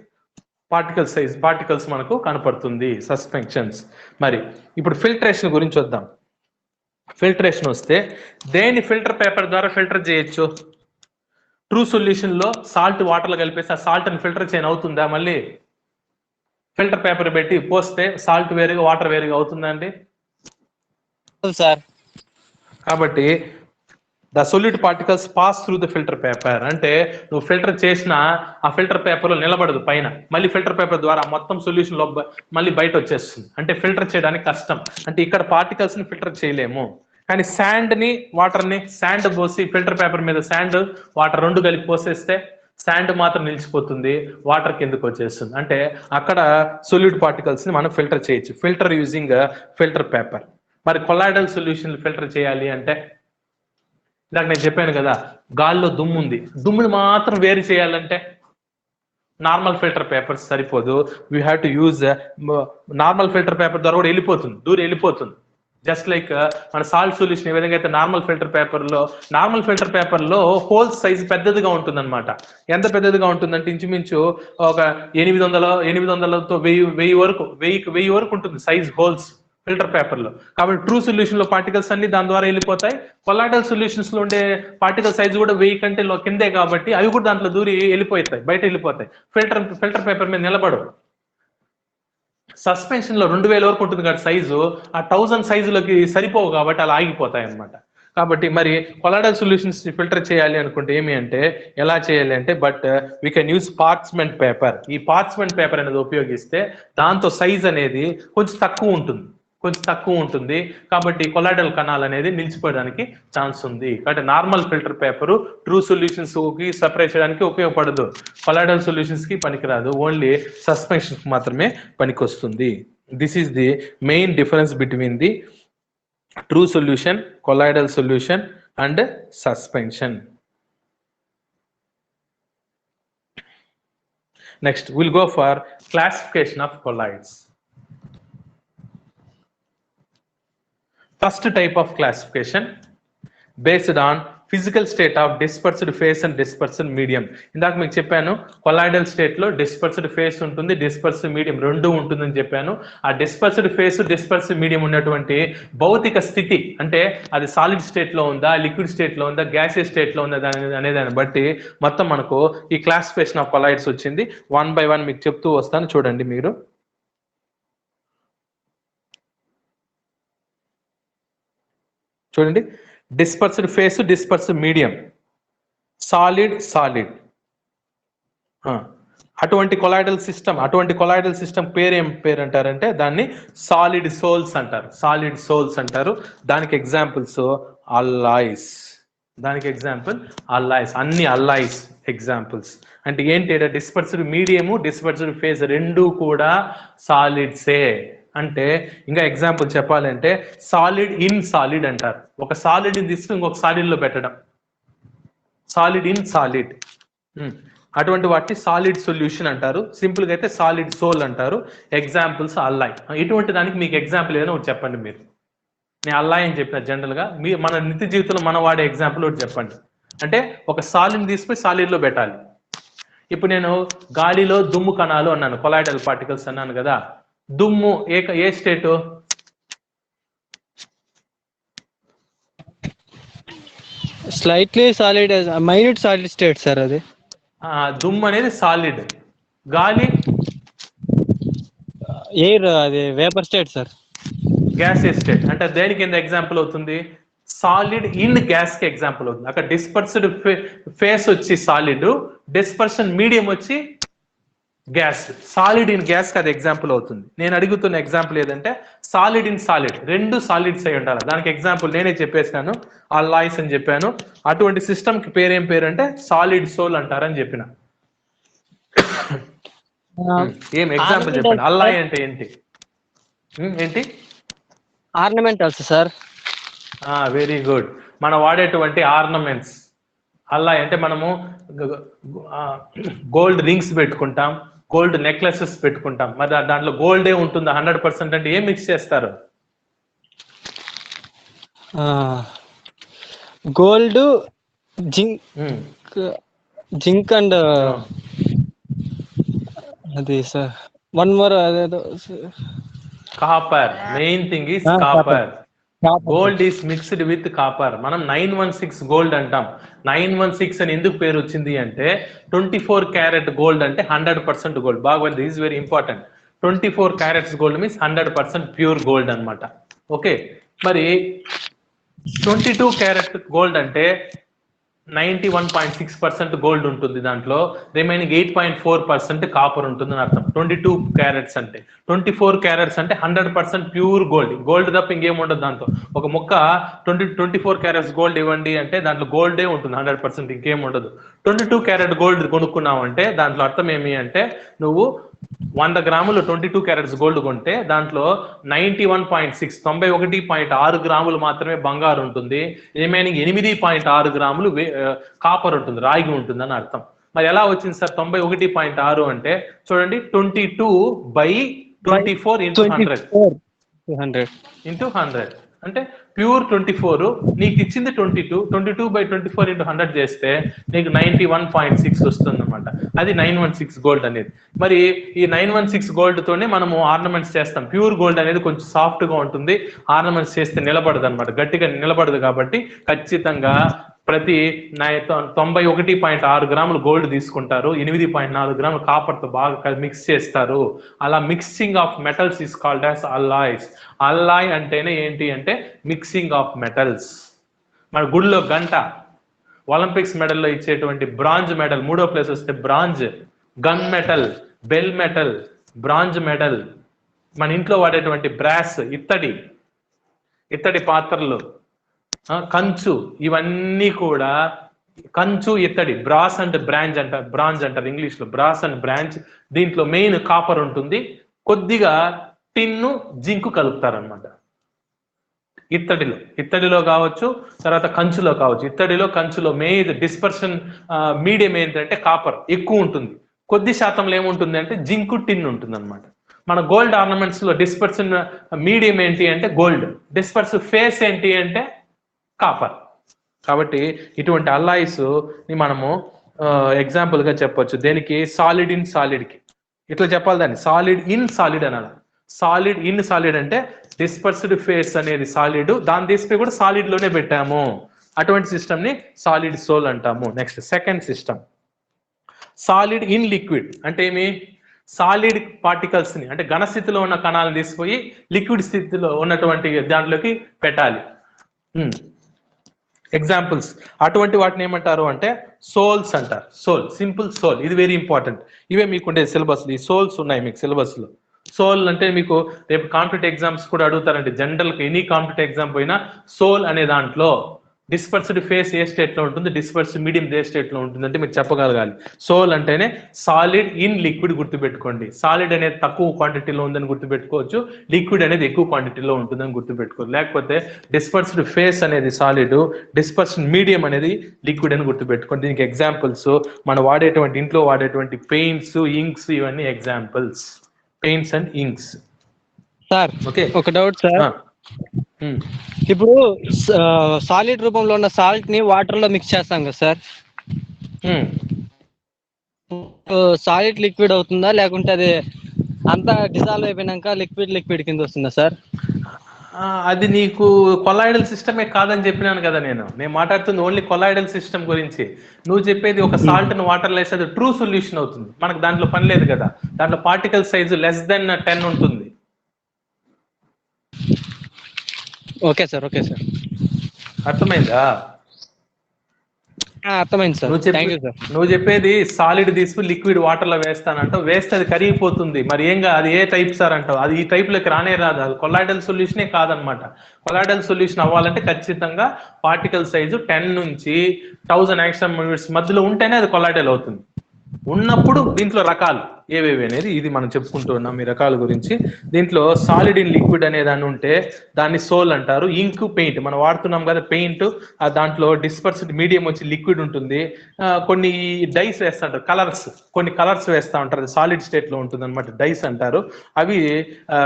పార్టికల్స్ మనకు కనపడుతుంది, సస్పెన్షన్స్. మరి ఇప్పుడు ఫిల్టరేషన్ గురించి వద్దాం. ఫిల్టరేషన్ వస్తే దేని ఫిల్టర్ పేపర్ ద్వారా ఫిల్టర్ చేయొచ్చు? ట్రూ సొల్యూషన్ లో సాల్ట్ వాటర్ లో కలిపేసి ఆ సాల్ట్ ని ఫిల్టర్ చేయని అవుతుందా? మళ్ళీ ఫిల్టర్ పేపర్ పెట్టి పోస్తే సాల్ట్ వేరుగా వాటర్ వేరుగా అవుతుందా అండి? సార్, కాబట్టి the solute particles pass through the filter paper. అంటే నువ్వు ఫిల్టర్ చేసిన ఆ ఫిల్టర్ పేపర్ లో నిలబడదు పైన, మళ్ళీ ఫిల్టర్ పేపర్ ద్వారా మొత్తం సొల్యూషన్ లో మళ్ళీ బయట వచ్చేస్తుంది. అంటే ఫిల్టర్ చేయడానికి కష్టం. అంటే ఇక్కడ పార్టికల్స్ ని ఫిల్టర్ చేయలేము. కానీ శాండ్ పోసి ఫిల్టర్ పేపర్ మీద శాండ్ వాటర్ 2 కలిపి పోసేస్తే శాండ్ మాత్రం నిలిచిపోతుంది, వాటర్ కిందకు వచ్చేస్తుంది. అంటే అక్కడ సొల్యూట్ పార్టికల్స్ ని మనం ఫిల్టర్ చేయొచ్చు, ఫిల్టర్ యూజింగ్ ఫిల్టర్ పేపర్. మరి కొలాయిడల్ సొల్యూషన్ ఫిల్టర్ చేయాలి అంటే, ఇందాక నేను చెప్పాను కదా, గాల్లో దుమ్ము ఉంది, దుమ్ముని మాత్రం వేరు చేయాలంటే నార్మల్ ఫిల్టర్ పేపర్స్ సరిపోదు. We have to use normal filter paper ద్వారా కూడా వెళ్ళిపోతుంది. జస్ట్ లైక్ మన సాల్ట్ సొల్యూషన్ ఏ విధంగా అయితే నార్మల్ ఫిల్టర్ పేపర్ లో హోల్స్ సైజ్ పెద్దదిగా ఉంటుంది అనమాట. ఎంత పెద్దదిగా ఉంటుందంటే ఇంచుమించు ఒక 800తో 1000 వరకు ఉంటుంది సైజ్ హోల్స్ ఫిల్టర్ పేపర్ లో. కాబట్టి ట్రూ సొల్యూషన్ లో పార్టికల్స్ అన్ని దాని ద్వారా వెళ్ళిపోతాయి. కొలాయిడల్ సొల్యూషన్స్ లో ఉండే పార్టికల్ సైజ్ కూడా 1000 కంటే కిందే కాబట్టి అవి కూడా దాంట్లో దూరి బయట వెళ్ళిపోతాయి. ఫిల్టర్ పేపర్ మీద నిలబడవు. సస్పెన్షన్ లో 2000 వరకు ఉంటుంది కాబట్టి సైజు ఆ 1000 సైజులోకి సరిపోవు కాబట్టి అలా ఆగిపోతాయి అన్నమాట. కాబట్టి మరి కొలాయిడల్ సొల్యూషన్స్ ఫిల్టర్ చేయాలి అనుకుంటే ఏమి అంటే ఎలా చేయాలి అంటే but we can use parchment paper. ఈ పార్చ్మెంట్ పేపర్ అనేది ఉపయోగిస్తే దాంతో సైజ్ అనేది కొంచెం తక్కువ ఉంటుంది కాబట్టి కొలాయిడల్ కణాలు అనేది నిలిచిపోవడానికి ఛాన్స్ ఉంది. కాబట్టి normal filter paper true solutions కి సపరేట్ చేయడానికి ఉపయోగపడదు, కొలాయిడల్ సొల్యూషన్స్ కి పనికిరాదు, ఓన్లీ సస్పెన్షన్ మాత్రమే పనికొస్తుంది. This is the main difference between the true solution, colloidal solution and suspension. Next we'll go for classification of colloids. First type of classification based on physical state of dispersed phase and dispersed medium. ఇందాక మీకు చెప్పాను colloidal state లో dispersed face ఉంటుంది, dispersed medium రెండు ఉంటుందని చెప్పాను. ఆ dispersed face dispersed medium ఉన్నటువంటి భౌతిక స్థితి అంటే అది సాలిడ్ స్టేట్ లో ఉందా, లిక్విడ్ స్టేట్ లో ఉందా, గ్యాసియస్ స్టేట్ లో ఉందా అనే దాన్ని బట్టి మొత్తం మనకు ఈ క్లాసిఫికేషన్ ఆఫ్ కొలాయిడ్స్ వచ్చింది. 1 by 1 మీకు చెప్తూ వస్తాను, చూడండి మీరు. చూడండి, dispersed face, dispersed medium, solid అటువంటి కొలాయిడల్ సిస్టమ్ ఏం పేరు అంటారంటే దాన్ని సాలిడ్ సోల్స్ అంటారు. దానికి ఎగ్జాంపుల్స్ అల్లాయిస్, అన్ని అల్లాయిస్ ఎగ్జాంపుల్స్. అంటే ఏంటి, డిస్పర్స్డ్ మీడియము డిస్పర్స్డ్ ఫేజ్ రెండు కూడా సాలిడ్సే. అంటే ఇంకా ఎగ్జాంపుల్ చెప్పాలంటే సాలిడ్ ఇన్ సాలిడ్ అంటారు. ఒక సాలిడ్ ని తీసుకుని ఇంకొక సాలిడ్ లో పెట్టడం, సాలిడ్ ఇన్ సాలిడ్. అటువంటి వాటిని సాలిడ్ సొల్యూషన్ అంటారు. సింపుల్ గా అయితే సాలిడ్ సోల్ అంటారు. Examples alloy. ఇటువంటి దానికి మీకు ఎగ్జాంపుల్ ఏదైనా ఒకటి చెప్పండి మీరు. నేను అల్లాయ్ అని చెప్పిన జనరల్ గా మన నిత్య జీవితంలో మనం వాడే ఎగ్జాంపుల్ ఒకటి చెప్పండి. అంటే ఒక సాలిడ్ తీసుకుని సాలిడ్ లో పెట్టాలి. ఇప్పుడు నేను గాలిలో దుమ్ము కణాలు అన్నాను, కొలాయిడల్ పార్టికల్స్ అన్నాను కదా. దుమ్ము ఏ state? Slightly solid, minute solid state sir అది. దుమ్ము అనేది సాలిడ్, గాలి ఎయిర్ అది vapour state sir, gaseous state. అంటే దేనికి కింద ఎగ్జాంపుల్ అవుతుంది? సాలిడ్ ఇన్ గ్యాస్ కి ఎగ్జాంపుల్ అవుతుంది. అక్కడ డిస్పర్స్డ్ ఫేస్ వచ్చి సాలిడ్, డిస్పర్షన్ మీడియం వచ్చి గ్యాస్. సాలిడ్ ఇన్ గ్యాస్ కి అది ఎగ్జాంపుల్ అవుతుంది. నేను అడుగుతున్న ఎగ్జాంపుల్ ఏదంటే సాలిడ్ ఇన్ సాలిడ్, రెండు సాలిడ్స్ అయి ఉండాలి. దానికి ఎగ్జాంపుల్ నేనే చెప్పేసాను, అల్లాయిస్ అని చెప్పాను. అటువంటి సిస్టమ్ కి పేరేం పేరు అంటే సాలిడ్ సోల్ అంటారని చెప్పిన. ఏం ఎగ్జాంపుల్ చెప్పండి. అల్లాయ్ అంటే ఏంటి? ఆర్నమెంటల్స్ సార్. Very good. మనం వాడేటువంటి ఆర్నమెంట్స్. అల్లాయ్ అంటే మనము గోల్డ్ రింగ్స్ పెట్టుకుంటాం, గోల్డ్ నెక్లెసెస్ పెట్టుకుంటాం. మరి దాంట్లో గోల్డే ఉంటుందా 100% అంటే ఏం మిక్స్ చేస్తారు? గోల్డ్, జింక్ అండ్ అది సార్ వన్ మోర్ అదేదో copper. Main thing is copper. Gold is mixed with copper. మనం 916 గోల్డ్ అంటాం. 916 అని ఎందుకు పేరు వచ్చింది అంటే 24 క్యారెట్ గోల్డ్ అంటే 100% గోల్డ్. బాగా this is very important. 24 carats gold means 100% pure gold అన్నమాట. ఓకే, మరి 22 క్యారెట్ గోల్డ్ అంటే 91.6% గోల్డ్ ఉంటుంది. దాంట్లో రిమైనింగ్ 8.4% కాపర్ ఉంటుంది అని అర్థం. 22 క్యారెట్స్ అంటే 24 క్యారెట్స్ అంటే 100% ప్యూర్ గోల్డ్. గోల్డ్ తప్ప ఇంకేం ఉండదు దాంతో. ఒక ముక్క 24 క్యారెట్స్ గోల్డ్ ఇవ్వండి అంటే దాంట్లో గోల్డే ఉంటుంది 100%, ఇంకేం ఉండదు. 22 క్యారెట్ గోల్డ్ కొనుక్కున్నావు అంటే దాంట్లో అర్థం ఏమి అంటే నువ్వు 100 గ్రాములు 22 క్యారెట్స్ గోల్డ్ కొంటే దాంట్లో 91.6 గ్రాములు మాత్రమే బంగారు ఉంటుంది. రిమైనింగ్ 8.6 గ్రాములు కాపర్ ఉంటుంది, రాగి ఉంటుంది అని అర్థం. మరి ఎలా వచ్చింది సార్ 91.6 అంటే? చూడండి, 22/24 × 100 అంటే ప్యూర్ 24. నీకు ఇచ్చింది 22. 22/24 × 100 చేస్తే నీకు 91.6 వస్తుంది అనమాట. అది 916 గోల్డ్ అనేది. మరి ఈ 916 గోల్డ్ తోనే మనము ఆర్నమెంట్స్ చేస్తాం. ప్యూర్ గోల్డ్ అనేది కొంచెం సాఫ్ట్ గా ఉంటుంది, ఆర్నమెంట్స్ చేస్తే నిలబడదు అనమాట, గట్టిగా నిలబడదు. కాబట్టి ఖచ్చితంగా ప్రతి 91.6 గ్రాములు గోల్డ్ తీసుకుంటారు, 8.4 గ్రాములు కాపర్ తో బాగా మిక్స్ చేస్తారు. అలా mixing of metals is called as alloys. Alloy అంటేనే ఏంటి అంటే మిక్సింగ్ ఆఫ్ మెటల్స్. మన గుడిలో గంట, ఒలింపిక్స్ మెడల్లో ఇచ్చేటువంటి బ్రాంజ్ మెడల్, 3వ ప్లేస్ వస్తే bronze, gun metal, bell metal, bronze medal, మన ఇంట్లో వాడేటువంటి బ్రాస్, ఇత్తడి పాత్రలు, కంచు, ఇవన్నీ కూడా కంచు, ఇత్తడి, బ్రాస్ అండ్ బ్రాంజ్ అంటారు ఇంగ్లీష్ లో, బ్రాస్ అండ్ బ్రాంజ్. దీంట్లో మెయిన్ కాపర్ ఉంటుంది, కొద్దిగా టిన్ను, జింకు కలుపుతారనమాట. ఇత్తడిలో కావచ్చు, తర్వాత కంచులో కావచ్చు. కంచులో మెయిన్ డిస్పర్షన్ మీడియం ఏంటంటే కాపర్ ఎక్కువ ఉంటుంది, కొద్ది శాతంలో ఏముంటుంది అంటే జింకు, టిన్ ఉంటుంది అనమాట. మన గోల్డ్ ఆర్నమెంట్స్ లో డిస్పర్షన్ మీడియం ఏంటి అంటే గోల్డ్, డిస్పర్స్ ఫేస్ ఏంటి అంటే కాపర్. కాబట్టి ఇటువంటి అల్లాయిస్ ని మనము ఎగ్జాంపుల్ గా చెప్పొచ్చు. దేనికి? సాలిడ్ ఇన్ సాలిడ్ కి. ఇట్లా చెప్పాలి దాన్ని, సాలిడ్ ఇన్ సాలిడ్ అనాలి. సాలిడ్ ఇన్ సాలిడ్ అంటే డిస్పర్స్డ్ ఫేస్ అనేది సాలిడ్, దాన్ని తీసుకుని కూడా సాలిడ్ లోనే పెట్టాము, అటువంటి సిస్టమ్ ని సాలిడ్ సోల్ అంటాము. Next second system solid in liquid. అంటే ఏమి? సాలిడ్ పార్టికల్స్ ని, అంటే ఘన స్థితిలో ఉన్న కణాలను తీసుకుపోయి లిక్విడ్ స్థితిలో ఉన్నటువంటి దాంట్లోకి పెట్టాలి. ఎగ్జాంపుల్స్ అటువంటి వాటిని ఏమంటారు అంటే సోల్స్ అంటారు. సోల్, సింపుల్ సోల్, ఇది వెరీ ఇంపార్టెంట్. ఇవే మీకు ఉండే సిలబస్, ఈ సోల్స్ ఉన్నాయి మీకు సిలబస్ లో. సోల్ అంటే మీకు రేపు కాంపిటేటివ్ ఎగ్జామ్స్ కూడా అడుగుతారంటే, జనరల్ గా ఎనీ కాంపిటేటివ్ ఎగ్జామ్ పోయినా సోల్ అనే దాంట్లో డిస్పర్స్డ్ ఫేస్ ఏ స్టేట్ లో ఉంటుంది, డిస్పర్స్డ్ మీడియం ఏ స్టేట్ లో ఉంటుంది అంటే మీరు చెప్పగలగాలి. సోల్ అంటేనే సాలిడ్ ఇన్ లిక్విడ్ గుర్తుపెట్టుకోండి. సాలిడ్ అనేది తక్కువ క్వాంటిటీలో ఉందని గుర్తుపెట్టుకోవచ్చు, లిక్విడ్ అనేది ఎక్కువ క్వాంటిటీలో ఉంటుందని గుర్తుపెట్టుకోవచ్చు. లేకపోతే డిస్పర్స్డ్ ఫేస్ అనేది సాలిడ్, డిస్పర్స్డ్ మీడియం అనేది లిక్విడ్ అని గుర్తుపెట్టుకోండి. దీనికి ఎగ్జాంపుల్స్ మనం వాడేటువంటి ఇంట్లో వాడేటువంటి పెయింట్స్, ఇంక్స్, ఇవన్నీ examples. Paints and inks. Sir okay, ఒక డౌట్ సార్. ఇప్పుడు సాలిడ్ రూపంలో ఉన్న సాల్ట్ ని వాటర్ లో మిక్స్ చేస్తాం కదా సార్, సాలిడ్ లిక్విడ్ అవుతుందా, లేకుంటే అది అంతా డిజాల్వ్ అయిపోయినాక లిక్విడ్ కింద వస్తుందా సార్? అది నీకు కొలాయిడల్ సిస్టమే కాదని చెప్పినాను కదా. నేను మాట్లాడుతుంది ఓన్లీ కొలాయిడల్ సిస్టమ్ గురించి. నువ్వు చెప్పేది ఒక సాల్ట్ ని వాటర్ లో వేస్తే అది ట్రూ సొల్యూషన్ అవుతుంది, మనకు దాంట్లో పని లేదు కదా. దాంట్లో పార్టికల్ సైజు లెస్ దెన్ 10 ఉంటుంది. ఓకే సార్, ఓకే సార్, అర్థమైందా? అర్థమైంది సార్. Thank you sir. నువ్వు చెప్పేది సాలిడ్ తీసుకుని లిక్విడ్ వాటర్ లో వేస్తానంటావు, వేస్తే అది కరిగిపోతుంది. మరి ఏంగా అది ఏ టైప్ సార్ అంటావు? అది ఈ టైప్ లోకి రానే రాదు, అది కొలాయిడల్ సొల్యూషనే కాదనమాట. కొలాయిడల్ సొల్యూషన్ అవ్వాలంటే ఖచ్చితంగా పార్టికల్ సైజు 10 నుంచి 1000 యాంగ్స్ట్రామ్ యూనిట్స్ మధ్యలో ఉంటేనే అది కొలాయిడల్ అవుతుంది. ఉన్నప్పుడు దీంట్లో రకాలు ఏవేవి అనేది ఇది మనం చెప్పుకుంటూ ఉన్నాం, ఈ రకాల గురించి. దీంట్లో సాలిడ్ ఇన్ లిక్విడ్ అనే దాన్ని ఉంటే దాన్ని సోల్ అంటారు. ఇంక్, పెయింట్ మనం వాడుతున్నాం కదా, పెయింట్, దాంట్లో డిస్పర్స్డ్ మీడియం వచ్చి లిక్విడ్ ఉంటుంది. కొన్ని డైస్ వేస్తుంటారు, కలర్స్, కొన్ని కలర్స్ వేస్తూ ఉంటారు, అది సాలిడ్ స్టేట్ లో ఉంటుంది అనమాట, డైస్ అంటారు. అవి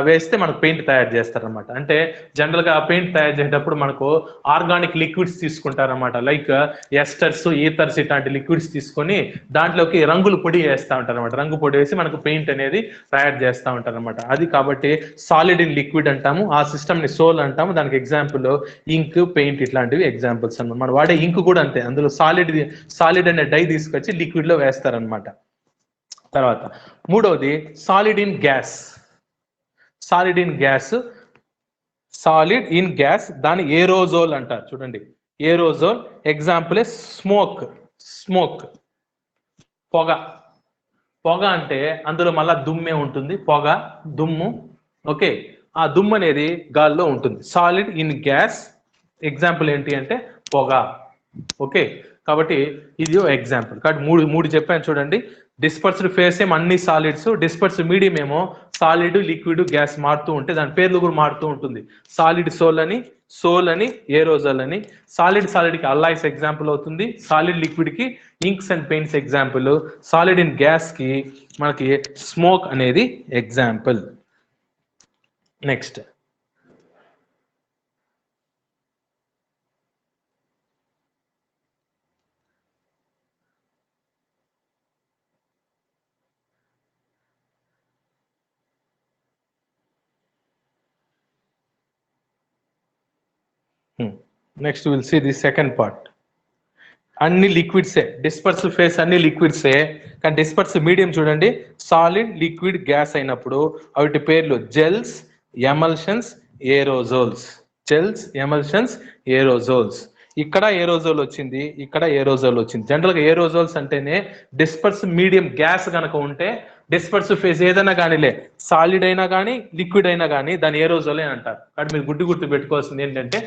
వేస్తే మనకు పెయింట్ తయారు చేస్తారనమాట. అంటే జనరల్ గా పెయింట్ తయారు చేసేటప్పుడు మనకు ఆర్గానిక్ లిక్విడ్స్ తీసుకుంటారనమాట, లైక్ ఎస్టర్స్, ఈథర్స్, ఇట్లాంటి లిక్విడ్స్ తీసుకొని దాంట్లోకి రంగుల పొడి వేస్తూ ఉంటారు అనమాట. రంగు పొడి వేసి మనకు పెయింట్ అనేది తయారు చేస్తూ ఉంటారు అనమాట. అది కాబట్టి సాలిడ్ ఇన్ లిక్విడ్ అంటాము, ఆ సిస్టమ్ ని సోల్ అంటాము. దానికి ఎగ్జాంపుల్ ఇంక్, పెయింట్, ఇట్లాంటివి ఎగ్జాంపుల్స్ అన్నమాట. మనం వాడే ఇంక్ కూడా అంతే, అందులో సాలిడ్ అనే డై తీసుకొచ్చి లిక్విడ్ లో వేస్తారనమాట. తర్వాత మూడవది solid in gas. Solid in gas దాని ఏరోజోల్ అంటారు. చూడండి, ఏరోజోల్ ఎగ్జాంపుల్ స్మోక్, పొగ అంటే అందులో మళ్ళా దుమ్మే ఉంటుంది, దుమ్ము. ఓకే, ఆ దుమ్ము అనేది గాల్లో ఉంటుంది. సాలిడ్ ఇన్ గ్యాస్ ఎగ్జాంపుల్ ఏంటి అంటే పొగ. ఓకే, కాబట్టి ఇది ఎగ్జాంపుల్. కాబట్టి మూడు చెప్పాను చూడండి. డిస్పర్స్డ్ ఫేస్ ఏమో అన్ని సాలిడ్స్, డిస్పర్స్డ్ మీడియం ఏమో సాలిడ్, లిక్విడ్, గ్యాస్ మారుతూ ఉంటే దాని పేర్లు కూడా మారుతూ ఉంటుంది. సాలిడ్ సోల్ అని, ఏరోజల్ అని. సాలిడ్ కి అల్లాయిస్ ఎగ్జాంపుల్ అవుతుంది, సాలిడ్ లిక్విడ్ కి inks and paints example, solid in gas కి మనకి స్మోక్ అనేది example. Next we'll see the second part. అన్ని లిక్విడ్సే, డిస్పర్సివ్ ఫేస్ అన్ని లిక్విడ్సే. కానీ డిస్పర్సివ్ మీడియం చూడండి, సాలిడ్, లిక్విడ్, గ్యాస్ అయినప్పుడు వాటి పేర్లు gels, emulsions, aerosols. Gels, emulsions, aerosols. ఇక్కడ ఏరోజోల్ వచ్చింది, ఇక్కడ ఏరోజోల్ వచ్చింది. జనరల్ గా ఏరోజోల్స్ అంటేనే డిస్పర్సివ్ మీడియం గ్యాస్ కనుక ఉంటే డిస్పర్సివ్ ఫేజ్ ఏదైనా కానీలే, సాలిడ్ అయినా కానీ లిక్విడ్ అయినా కానీ దాని ఏరోజోలే అంటారు. కాబట్టి మీరు గుర్తు పెట్టుకోవాల్సింది ఏంటంటే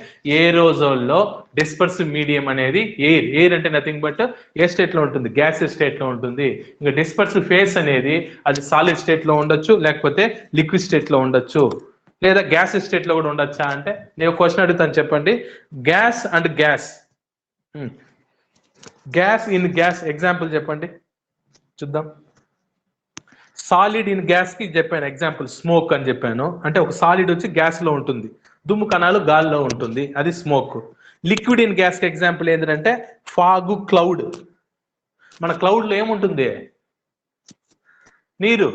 ఏరోజోల్లో డిస్పర్సివ్ మీడియం అనేది ఎయిర్. ఎయిర్ అంటే నథింగ్ బట్ ఏ స్టేట్ లో ఉంటుంది, గ్యాస్ స్టేట్ లో ఉంటుంది. ఇంకా డిస్పర్సివ్ ఫేజ్ అనేది అది సాలిడ్ స్టేట్ లో ఉండొచ్చు, లేకపోతే లిక్విడ్ స్టేట్ లో ఉండొచ్చు, లేదా గ్యాస్ స్టేట్ లో కూడా ఉండొచ్చా అంటే నేను క్వశ్చన్ అడుగుతాను, చెప్పండి. Gas and gas, gas in gas example చెప్పండి చూద్దాం. సాలిడ్ ఇన్ గ్యాస్ కి చెప్పాను ఎగ్జాంపుల్, స్మోక్ అని చెప్పాను. అంటే ఒక సాలిడ్ వచ్చి గ్యాస్ లో ఉంటుంది, దుమ్ము కణాలు గాల్లో ఉంటుంది, అది స్మోక్. లిక్విడ్ ఇన్ గ్యాస్ కి ఎగ్జాంపుల్ ఏంటంటే ఫాగు, క్లౌడ్. మన క్లౌడ్ లో ఏముంటుంది, నీరు,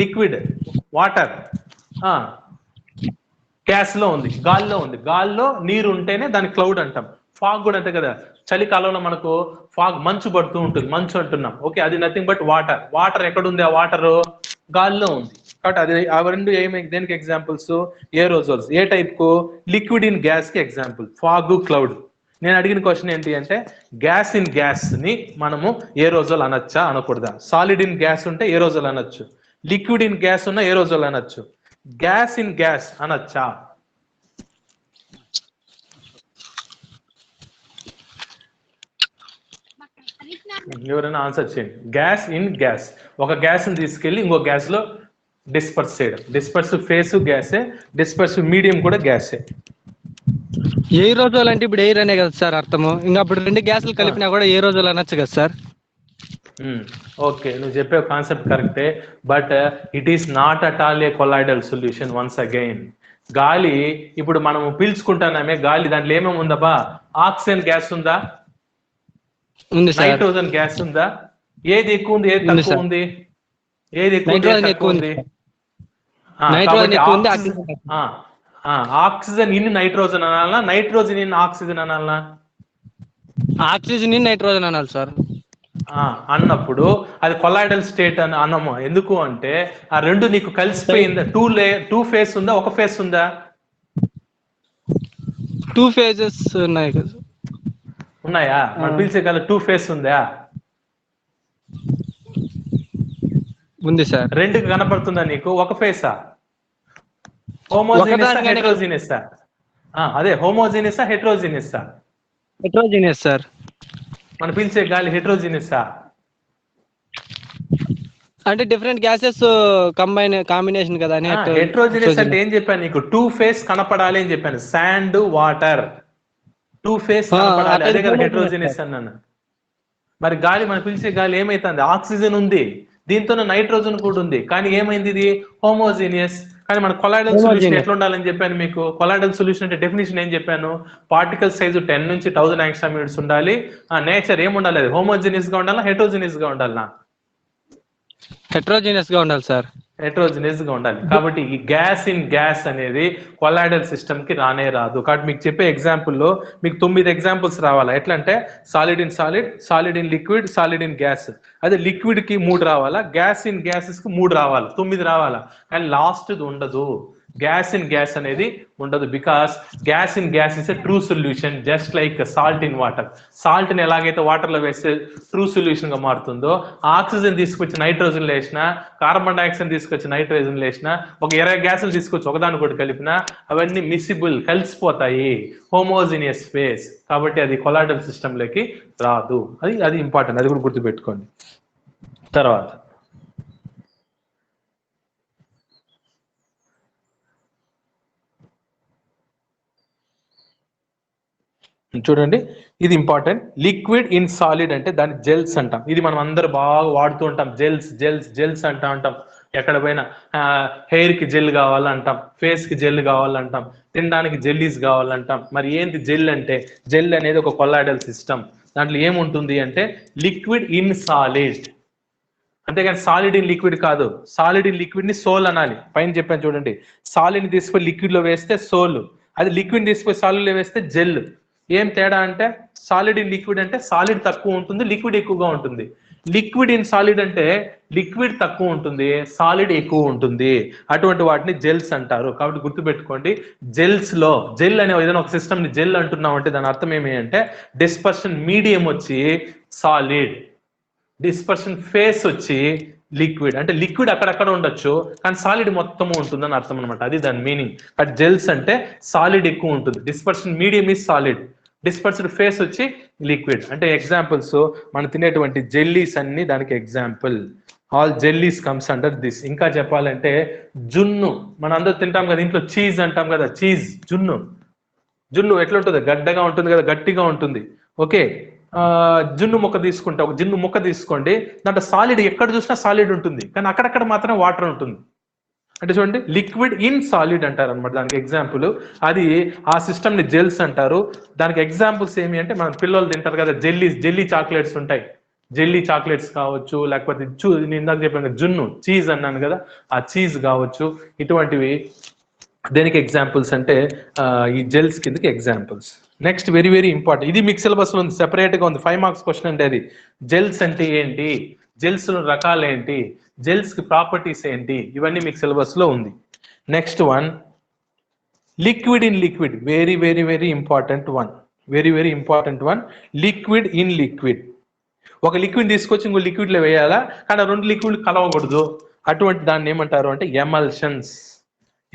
లిక్విడ్, వాటర్. గ్యాస్ లో ఉంది, గాల్లో ఉంది, గాల్లో నీరు ఉంటేనే దాని క్లౌడ్ అంటాం. ఫాగ్ కూడా అంతే కదా, చలికాలంలో మనకు ఫాగ్, మంచు పడుతూ ఉంటుంది, మంచు అంటున్నాం. ఓకే, అది నథింగ్ బట్ వాటర్. వాటర్ ఎక్కడుంది, ఆ వాటర్ గాల్లో ఉంది. కాబట్టి అది ఆ రెండు దేనికి ఎగ్జాంపుల్స్, ఏరోజోల్స్. ఏ టైప్ కు, లిక్విడ్ ఇన్ గ్యాస్ కి ఎగ్జాంపుల్ ఫాగ్, క్లౌడ్. నేను అడిగిన క్వశ్చన్ ఏంటి అంటే గ్యాస్ ఇన్ గ్యాస్ ని మనము ఏరోజోల్ అనొచ్చా అనకూడదా? సాలిడ్ ఇన్ గ్యాస్ ఉంటే ఏరోజోల్ అనొచ్చు, లిక్విడ్ ఇన్ గ్యాస్ ఉన్న ఏరోజోల్ అనొచ్చు, గ్యాస్ ఇన్ గ్యాస్ అనొచ్చా? ఎవరైనా ఆన్సర్ చేయండి. గ్యాస్ ఇన్ గ్యాస్, ఒక గ్యాస్ ని తీసుకెళ్లి ఇంకో గ్యాస్ లో డిస్పర్స్ చేయడం. డిస్పర్సివ్ ఫేస్ గ్యాసే, డిస్పర్సివ్ మీడియం కూడా గ్యాసే. ఏ రోజులు అంటే ఇప్పుడు ఎయిర్ అనే కదా సార్ అర్థము. ఇంకా అప్పుడు రెండు గ్యాసులు కలిపినా కూడా ఏ రోజులు అనొచ్చు కదా సార్? ఓకే, నువ్వు చెప్పే కాన్సెప్ట్ కరెక్టే, but it is not at all A colloidal solution. Once again, గాలి ఇప్పుడు మనము పీల్చుకుంటామే గాలి, దాంట్లో ఏమేమి ఉందబ్బా, ఆక్సిజన్ గ్యాస్ ఉందా, నైట్రోజన్ గ్యాస్ ఉందా? ఏది ఎక్కువ ఉంది, ఏది తక్కువ ఉంది? ఏది ఎక్కువ ఉంది, ఏది తక్కువ ఉంది? ఆక్సిజన్ ఇన్ నైట్రోజన్ అనాలనా, నైట్రోజన్ ఇన్ ఆక్సిజన్ అనాలనా? ఆక్సిజన్ ఇన్ నైట్రోజన్ అనాలి సార్. అన్నప్పుడు అది కొలాయిడల్ స్టేట్ అని అన్నము. ఎందుకు అంటే ఆ రెండు నీకు కలిసిపోయిందా, టూ ఫేస్ ఉందా, ఒక ఫేస్ ఉందా? టూ ఫేజెస్ ఉన్నాయి కదా, ఉన్నాయా? మనం పిలిచే కదా టూ ఫేస్ ఉందా? ఉంది సార్. రెండు కనపడుతుందా నీకు, ఒక ఫేసా? Homogeneous, heterogeneous? అదే హోమోజీనియస్, హెట్రోజీనియస్? Heterogeneous sir. మనం పిలిచే గాలి హెట్రోజీనియస్? అంటే డిఫరెంట్ గ్యాసెస్ కాంబినేషన్ కదా అని. హెట్రోజీనియస్ అంటే ఏం చెప్పాను నీకు, టూ ఫేస్ కనపడాలి అని చెప్పాను. శాండ్, వాటర్, టూ ఫేస్ కనపడాలి, అదే కదా హెట్రోజీనియస్ అన్నాను. మరి గాలి, మనం పిలిచే గాలి ఏమైతుంది, ఆక్సిజన్ ఉంది, దీంతో నైట్రోజన్ కూడా ఉంది, కానీ ఏమైంది, ఇది హోమోజీనియస్. కానీ మన కొలాయిడల్ సొల్యూషన్ ఎట్లా ఉండాలని చెప్పాను మీకు. కొలాయిడల్ సొల్యూషన్ అంటే డెఫినేషన్ ఏం చెప్పాను, పార్టికల్ సైజు 10 నుంచి 1000 యాంగ్స్ట్రామ్ యూనిట్స్ ఉండాలి. నేచర్ ఏముండాలి, అది హోమోజీనియస్ గా ఉండాలా, హెట్రోజీనియస్ గా ఉండాలా? హెట్రోజీనియస్ గా ఉండాలి సార్. హెట్రోజీనియస్ గా ఉండాలి. కాబట్టి ఈ గ్యాస్ ఇన్ గ్యాస్ అనేది కొలాయిడల్ సిస్టమ్ కి రానే రాదు. కాబట్టి మీకు చెప్పే ఎగ్జాంపుల్లో మీకు 9 ఎగ్జాంపుల్స్ రావాలా. ఎట్లా అంటే solid in solid, solid in liquid, solid in gas. అదే లిక్విడ్ కి 3 రావాలా, గ్యాస్ ఇన్ గ్యాసెస్ కి 3 రావాలా, 9 రావాలా. కానీ లాస్ట్ ఉండదు, గ్యాస్ ఇన్ గ్యాస్ అనేది ఉండదు. Because gas in gas is a true solution, just like salt in water. Salt ని ఎలాగైతే వాటర్ లో వేస్తే ట్రూ సొల్యూషన్ గా మారుతుందో, ఆక్సిజన్ తీసుకొచ్చి నైట్రోజన్ లేసినా, కార్బన్ డైఆక్సైడ్ తీసుకొచ్చి నైట్రోజన్ లేసినా, ఒక 20 గ్యాసులు తీసుకొచ్చి ఒకదాని కూడా కలిపినా అవన్నీ మిసిబుల్, కలిసిపోతాయి, హోమోజీనియస్ ఫేస్. కాబట్టి అది కొలాయిడల్ సిస్టమ్ లోకి రాదు. అది ఇంపార్టెంట్, అది కూడా గుర్తుపెట్టుకోండి. తర్వాత చూడండి, ఇది ఇంపార్టెంట్. లిక్విడ్ ఇన్ సాలిడ్ అంటే దాన్ని జెల్స్ అంటాం. ఇది మనం అందరు బాగా వాడుతూ ఉంటాం, జెల్స్ జెల్స్ జెల్స్ అంటా ఉంటాం. ఎక్కడ పోయినా హెయిర్ కి జెల్ కావాలంటాం, ఫేస్ కి జెల్ కావాలంటాం, తినడానికి జెల్లీస్ కావాలంటాం. మరి ఏంటి జెల్ అంటే, జెల్ అనేది ఒక కొలాయిడల్ సిస్టమ్. దాంట్లో ఏముంటుంది అంటే లిక్విడ్ ఇన్ సాలిడ్, అంతేగాని సాలిడ్ ఇన్ లిక్విడ్ కాదు. సాలిడ్ ఇన్ లిక్విడ్ ని సోల్ అనాలి. పైన చెప్పాను చూడండి, సాలిడ్ ని తీసుకొని లిక్విడ్ లో వేస్తే సోల్, అది లిక్విడ్ తీసుకొని సాలిడ్ లో వేస్తే జెల్. ఏం తేడా అంటే సాలిడ్ ఇన్ లిక్విడ్ అంటే సాలిడ్ తక్కువ ఉంటుంది, లిక్విడ్ ఎక్కువగా ఉంటుంది. లిక్విడ్ ఇన్ సాలిడ్ అంటే లిక్విడ్ తక్కువ ఉంటుంది, సాలిడ్ ఎక్కువ ఉంటుంది. అటువంటి వాటిని జెల్స్ అంటారు. కాబట్టి గుర్తుపెట్టుకోండి, జెల్స్ లో జెల్ అనే ఏదైనా ఒక సిస్టమ్ ని జెల్ అంటున్నాం అంటే దాని అర్థం ఏమి అంటే డిస్పర్షన్ మీడియం వచ్చి సాలిడ్, డిస్పర్షన్ ఫేస్ వచ్చి లిక్విడ్. అంటే లిక్విడ్ అక్కడక్కడ ఉండొచ్చు కానీ సాలిడ్ మొత్తం ఉంటుందని అర్థం అనమాట. అది దాని మీనింగ్. బట్ జెల్స్ అంటే సాలిడ్ ఎక్కువ ఉంటుంది, dispersion medium is solid, dispersed phase వచ్చి లిక్విడ్. అంటే ఎగ్జాంపుల్స్ మనం తినేటువంటి జెల్లీస్ అన్ని దానికి example. All jellies comes under this. ఇంకా చెప్పాలంటే జున్ను, మనం అందరూ తింటాం కదా ఇంట్లో, చీజ్ అంటాం కదా, చీజ్. జున్ను, జున్ను ఎట్లా ఉంటుంది? గడ్డగా ఉంటుంది కదా, గట్టిగా ఉంటుంది. ఓకే, జున్ను ముక్క తీసుకుంటే, ఒక జున్ను ముక్క తీసుకోండి, దాంట్లో సాలిడ్ ఎక్కడ చూసినా సాలిడ్ ఉంటుంది కానీ అక్కడక్కడ మాత్రం వాటర్ ఉంటుంది. అంటే చూడండి, లిక్విడ్ ఇన్ సాలిడ్ అంటారు అనమాట దానికి ఎగ్జాంపుల్. అది ఆ సిస్టమ్ ని జెల్స్ అంటారు. దానికి ఎగ్జాంపుల్స్ ఏమి అంటే మన పిల్లలు తింటారు కదా జెల్లీస్, జెల్లీ చాక్లెట్స్ ఉంటాయి, జెల్లీ చాక్లెట్స్ కావచ్చు, లేకపోతే నేను ఇందాక చెప్పాను జున్ను, చీజ్ అన్నాను కదా, ఆ చీజ్ కావచ్చు. ఇటువంటివి దేనికి ఎగ్జాంపుల్స్ అంటే ఈ జెల్స్ కిందకి examples. Next very very important, ఇది మీకు సిలబస్ లో ఉంది, సెపరేట్ గా ఉంది, 5 మార్క్స్ క్వశ్చన్ అంటే అది. జెల్స్ అంటే ఏంటి, జెల్స్ రకాలు ఏంటి, జెల్స్ కి ప్రాపర్టీస్ ఏంటి, ఇవన్నీ మీకు సిలబస్ లో ఉంది. Next one, liquid in liquid, very very very important one, very very important one. Liquid in liquid, ఒక లిక్విడ్ తీసుకొచ్చి ఇంకో లిక్విడ్ లో వేయాలా కానీ రెండు లిక్విడ్ కలవకూడదు. అటువంటి దాన్ని ఏమంటారు అంటే ఎమల్షన్స్.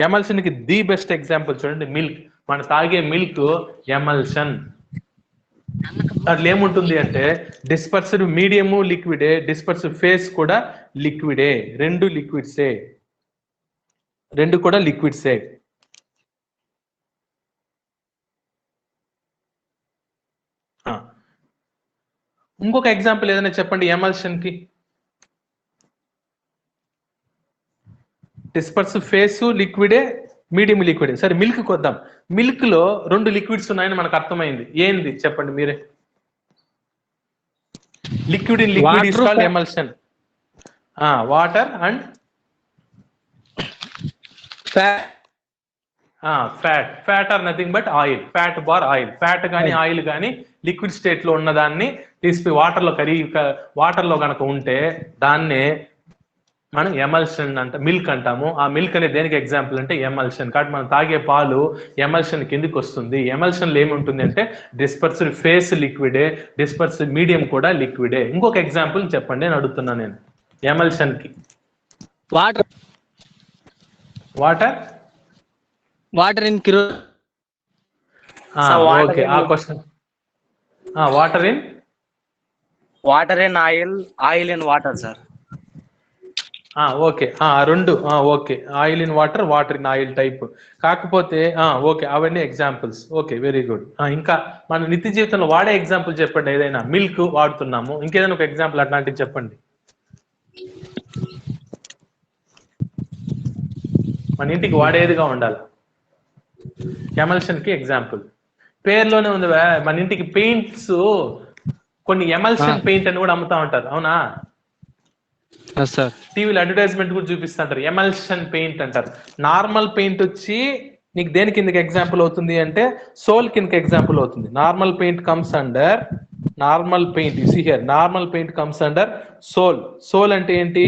ఎమల్షన్ కి ది బెస్ట్ ఎగ్జాంపుల్ చూడండి, మిల్క్. మనం తాగే మిల్క్ ఎమల్షన్. దాంట్లో ఏముంటుంది అంటే డిస్పర్స్డ్ మీడియము లిక్విడే, డిస్పర్స్డ్ ఫేస్ కూడా లిక్విడే, రెండు లిక్విడ్సే, రెండు కూడా లిక్విడ్సే. ఇంకొక ఎగ్జాంపుల్ ఏదైనా చెప్పండి ఎమల్షన్ కి. డిస్పర్స్ ఫేస్ లిక్విడే, మీడియం లిక్విడే. సరే మిల్క్ కొద్దాం, మిల్క్ లో రెండు లిక్విడ్స్ ఉన్నాయని మనకు అర్థమైంది, ఏంది చెప్పండి మీరే? Liquid in liquid is called emulsion. Water and fat. Fat are nothing but oil, fat bar oil. Fat కానీ ఆయిల్ కానీ లిక్విడ్ స్టేట్ లో ఉన్నదాన్ని తీసుకుని వాటర్ లో కనుక ఉంటే దాన్నే మనం ఎమల్షన్ అంట, మిల్క్ అంటాము. ఆ మిల్క్ అనేది దేనికి ఎగ్జాంపుల్ అంటే ఎమల్షన్. కాబట్టి మనం తాగే పాలు ఎమల్షన్ కిందికి వస్తుంది. ఎమల్షన్ లో ఏముంటుంది అంటే డిస్పర్స్డ్ ఫేస్ లిక్విడే, డిస్పర్స్డ్ మీడియం కూడా లిక్విడే. ఇంకొక ఎగ్జాంపుల్ చెప్పండి అని అడుగుతున్నా నేను ఎమల్షన్ కి. వాటర్, వాటర్, వాటర్ ఇన్ కిరో. ఓకే, ఆ question water in, water in oil, oil in water sir. Okay, రెండు okay, oil in water, water in oil type. కాకపోతే ఓకే, అవన్నీ ఎగ్జాంపుల్స్. Okay, very good. ఇంకా మన నిత్య జీవితంలో వాడే ఎగ్జాంపుల్ చెప్పండి. ఏదైనా మిల్క్ వాడుతున్నాము, ఇంకేదైనా ఒక ఎగ్జాంపుల్ అట్లాంటివి చెప్పండి. మన ఇంటికి వాడేదిగా ఉండాలి. ఎమల్షన్ కి ఎగ్జాంపుల్ పేర్లోనే ఉంది. మన ఇంటికి పెయింట్స్ కొన్ని ఎమల్షన్ పెయింట్ అని కూడా అమ్ముతా ఉంటారు, అవునా? టీవీలో అడ్వర్టైజ్మెంట్ కూడా చూపిస్తుంటారు, ఎమల్షన్ పెయింట్ అంటారు. నార్మల్ పెయింట్ వచ్చి నీకు దేని కిందకి ఎగ్జాంపుల్ అవుతుంది అంటే సోల్ కిందకి ఎగ్జాంపుల్ అవుతుంది. Normal paint comes under, normal paint you see here, normal paint comes under sol. Sol అంటే ఏంటి?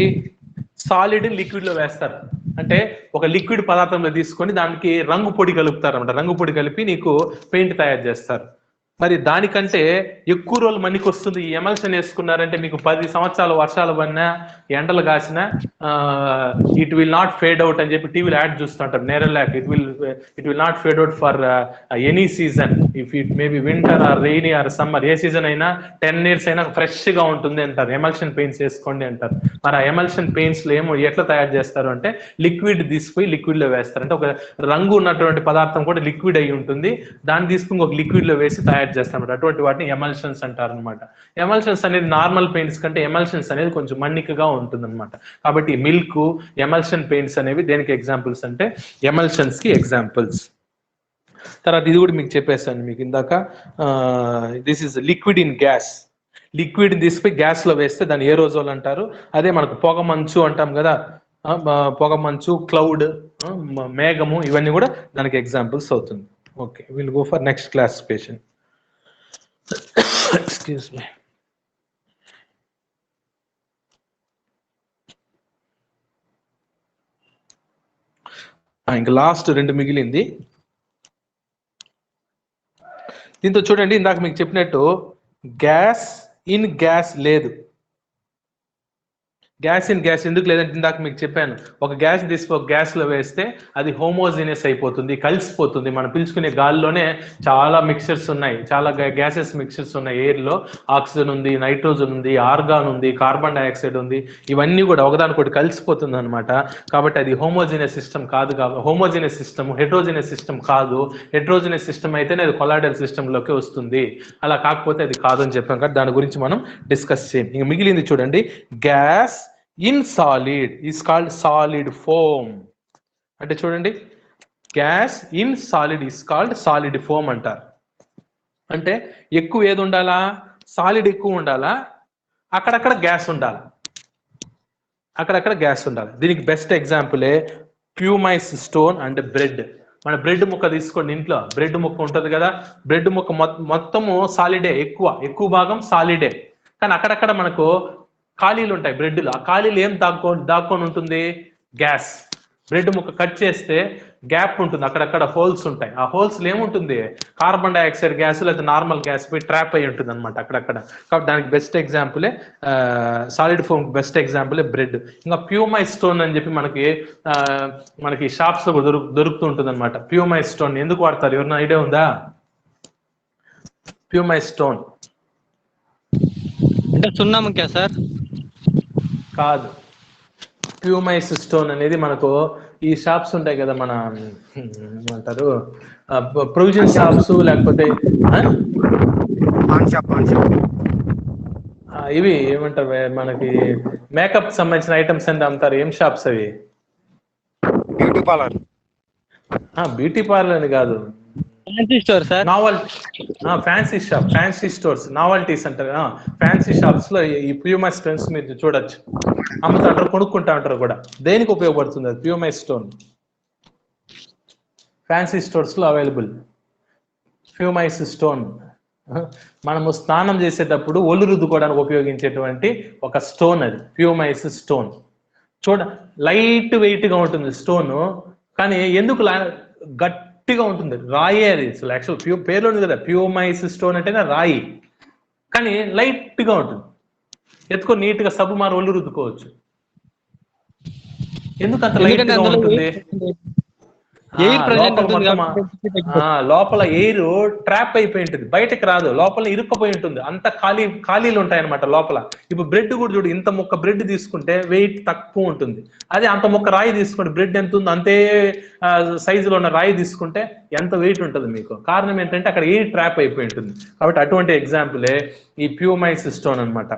సాలిడ్ లిక్విడ్ లో వేస్తారు. అంటే ఒక లిక్విడ్ పదార్థంలో తీసుకొని దానికి రంగు పొడి కలుపుతారు అనమాట. రంగు పొడి కలిపి నీకు పెయింట్ తయారు చేస్తారు. మరి దానికంటే ఎక్కువ రోజులు మనికి వస్తుంది. ఈ ఎమల్షన్ వేసుకున్నారంటే మీకు 10 సంవత్సరాలు వర్షాలు పడినా ఎండలు కాసినా it will not fade out అని చెప్పి టీవీలో యాడ్ చూస్తుంటారు. Nerolac, it will not fade out for any season, if it maybe winter or rainy or summer, ఏ సీజన్ అయినా 10 years అయినా ఫ్రెష్ గా ఉంటుంది అంటారు. ఎమల్షన్ పెయింట్స్ వేసుకోండి అంటారు. మరి ఆ ఎమల్షన్ పెయింట్స్ లో ఏమో ఎట్లా తయారు చేస్తారు అంటే లిక్విడ్ తీసుకుపోయి లిక్విడ్ లో వేస్తారు. అంటే ఒక రంగు ఉన్నటువంటి పదార్థం కూడా లిక్విడ్ అయి ఉంటుంది, దాన్ని తీసుకుని ఒక లిక్విడ్ లో వేసి తయారు చేస్తాం. అటువంటి వాటిని ఎమల్షన్స్ అంటారు అనమాట. ఎమల్షన్స్ అనేది నార్మల్ పెయింట్స్ కంటే ఎమల్షన్స్ అనేది కొంచెం మన్నికగా ఉంటుంది అనమాట. కాబట్టి మిల్క్, ఎమల్షన్ పెయింట్స్ అనేవి దేనికి ఎగ్జాంపుల్స్ అంటే ఎమల్షన్స్ కి ఎగ్జాంపుల్స్. తర్వాత ఇది కూడా మీకు చెప్పేస్తాను మీకు ఇందాక, this is liquid in gas. Liquid తీసుకుపోయి గ్యాస్ లో వేస్తే దాన్ని ఏరోజోల్ అంటారు. అదే మనకు పొగ మంచు అంటాం కదా, పొగ మంచు, క్లౌడ్, మేఘము, ఇవన్నీ కూడా దానికి ఎగ్జాంపుల్స్ అవుతుంది. Okay, will go for next classification. Excuse me. ఇంకా లాస్ట్ 2 మిగిలింది. దీంతో చూడండి, ఇందాక మీకు చెప్పినట్టు గ్యాస్ ఇన్ గ్యాస్ లేదు. గ్యాస్ ఇన్ గ్యాస్ ఎందుకు లేదంటే ఇందాక మీకు చెప్పాను, ఒక గ్యాస్ తీసి ఒక గ్యాస్ లో వేస్తే అది హోమోజినియస్ అయిపోతుంది, కలిసిపోతుంది. మనం పీల్చుకునే గాలిలోనే చాలా మిక్చర్స్ ఉన్నాయి, చాలా గ్యాసెస్ మిక్చర్స్ ఉన్నాయి. ఎయిర్ లో ఆక్సిజన్ ఉంది, నైట్రోజన్ ఉంది, ఆర్గాన్ ఉంది, కార్బన్ డైఆక్సైడ్ ఉంది. ఇవన్నీ కూడా ఒకదానికొకటి కలిసిపోతుంది అనమాట. కాబట్టి అది హోమోజినియస్ సిస్టమ్ కాదు. హోమోజినియస్ సిస్టమ్ హెట్రోజినియస్ సిస్టమ్ కాదు. హెట్రోజినియస్ సిస్టమ్ అయితేనే అది కొలాయిడల్ సిస్టమ్ లోకి వస్తుంది. అలా కాకపోతే అది కాదు అని చెప్పాం కదా, దాని గురించి మనం డిస్కస్ చేయం. ఇంక మిగిలింది చూడండి, gas in solid is called solid foam. అంటే చూడండి, gas in solid is called solid foam అంటారు. అంటే ఎక్కువ ఏది ఉండాలా? సాలిడ్ ఎక్కువ ఉండాలా, అక్కడక్కడ గ్యాస్ ఉండాలి, అక్కడక్కడ గ్యాస్ ఉండాలి. దీనికి బెస్ట్ ఎగ్జాంపులే ప్యూమైస్ స్టోన్ అండ్ బ్రెడ్. మన బ్రెడ్ ముక్క తీసుకోండి, ఇంట్లో బ్రెడ్ ముక్క ఉంటుంది కదా, బ్రెడ్ ముక్క మొత్తము సాలిడే, ఎక్కువ భాగం సాలిడే. కానీ అక్కడక్కడ మనకు ఖాళీలు ఉంటాయి బ్రెడ్లో. ఆ ఖాళీలు ఏం దాక్కొని ఉంటుంది? గ్యాస్. బ్రెడ్ ముక్క కట్ చేస్తే గ్యాప్ ఉంటుంది, అక్కడక్కడ హోల్స్ ఉంటాయి. ఆ హోల్స్ ఏముంటుంది? కార్బన్ డైఆక్సైడ్ గ్యాస్ లేదా నార్మల్ గ్యాస్ పోయి ట్రాప్ అయి ఉంటుంది అనమాట అక్కడక్కడ. కాబట్టి దానికి బెస్ట్ ఎగ్జాంపులే సాలిడ్ ఫోమ్, బెస్ట్ ఎగ్జాంపులే బ్రెడ్. ఇంకా ప్యూమైస్ స్టోన్ అని చెప్పి మనకి షాప్స్ లో దొరుకుతూ ఉంటుంది అనమాట. ప్యూమైస్ స్టోన్ ఎందుకు వాడతారు? ఎవరైనా ఐడియా ఉందా? ప్యూమైస్ స్టోన్ అంటే సున్నాముఖ్య సార్? కాదు. ప్యూమైస్ స్టోన్ అనేది మనకు ఈ షాప్స్ ఉంటాయి కదా, మన ఏమంటారు, ప్రొవిజన్ షాప్స్, లేకపోతే ఇవి ఏమంటారు, మనకి మేకప్ సంబంధించిన ఐటమ్స్ ఎంత అమ్ముతారు. ఏం షాప్స్ అవి? Beauty parlour. బ్యూటీ పార్లర్ అని కాదు, fancy store sir. Fancy shop, fancy stores, novelties అంటారు. ఫ్యాన్సీ షాప్స్ లో ఈ ప్యూమైస్ స్టోన్స్ మీరు చూడొచ్చు, అమ్ముతా అంటారు, కొనుక్కుంటా అంటారు కూడా. దేనికి ఉపయోగపడుతుంది అది? ప్యూమైస్ స్టోన్ ఫ్యాన్సీ స్టోర్స్ లో అవైలబుల్. ప్యూమైస్ స్టోన్ మనము స్నానం చేసేటప్పుడు ఒళ్ళు రుద్దుకోవడానికి ఉపయోగించేటువంటి ఒక స్టోన్ అది, ప్యూమైస్ స్టోన్. లైట్ వెయిట్ గా ఉంటుంది స్టోన్, కానీ ఎందుకు గట్టిగా ఉంటుంది? రాయే అది. యాక్చువల్ పేర్లో ఉంది కదా, ప్యూమైస్ స్టోన్ అంటేనే రాయి, కానీ లైట్ గా ఉంటుంది. ఎత్తుకొని నీట్ గా సబ్బు మారు ఒళ్ళు రుద్దుకోవచ్చు. ఎందుకు అంత లైట్ గా ఉంటుంది? లోపల ఎయిర్ ట్రాప్ అయిపోయి ఉంటుంది, బయటకు రాదు, లోపల ఇరుక్కుపోయి ఉంటుంది. అంత ఖాళీలు ఉంటాయి అనమాట లోపల. ఇప్పుడు బ్రెడ్ కూడా చూడు, ఇంత ముక్క బ్రెడ్ తీసుకుంటే వెయిట్ తక్కువ ఉంటుంది. అదే అంత ముక్క రాయి తీసుకుంటే బ్రెడ్ ఎంత ఉంది అంతే సైజులో ఉన్న రాయి తీసుకుంటే ఎంత వెయిట్ ఉంటుంది మీకు? కారణం ఏంటంటే అక్కడ ఎయిర్ ట్రాప్ అయిపోయి ఉంటుంది. కాబట్టి అటువంటి ఎగ్జాంపులే ఈ ప్యూమైస్ స్టోన్ అనమాట.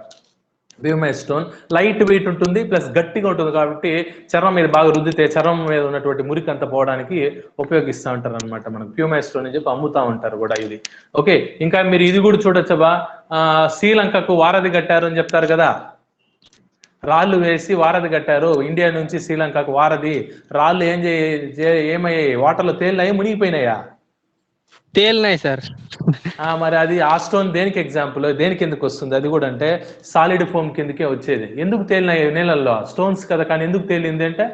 ప్యూమైస్ స్టోన్ లైట్ వెయిట్ ఉంటుంది, ప్లస్ గట్టిగా ఉంటుంది. కాబట్టి చర్మం మీద బాగా రుద్దితే చర్మం మీద ఉన్నటువంటి మురికి అంతా పోవడానికి ఉపయోగిస్తూ ఉంటారు అనమాట. మనకు ప్యూమైస్ స్టోన్ అని చెప్పి అమ్ముతా ఉంటారు కూడా ఇది. ఓకే, ఇంకా మీరు ఇది కూడా చూడొచ్చబా, శ్రీలంకకు వారధి కట్టారు అని చెప్తారు కదా, రాళ్ళు వేసి వారధి కట్టారు. ఇండియా నుంచి శ్రీలంకకు వారధి. రాళ్ళు ఏమయ్యాయి? వాటర్లో తేలినాయి, మునిగిపోయినాయా? తేలినాయి సార్. మరి అది ఆ స్టోన్ దేనికి ఎగ్జాంపుల్? దేనికి ఎందుకు వస్తుంది? అది కూడా అంటే సాలిడ్ ఫోమ్ కిందకే వచ్చేది. ఎందుకు తేలినాయి నీళ్ళల్లో? స్టోన్స్ కదా, కానీ ఎందుకు తేలింది అంటే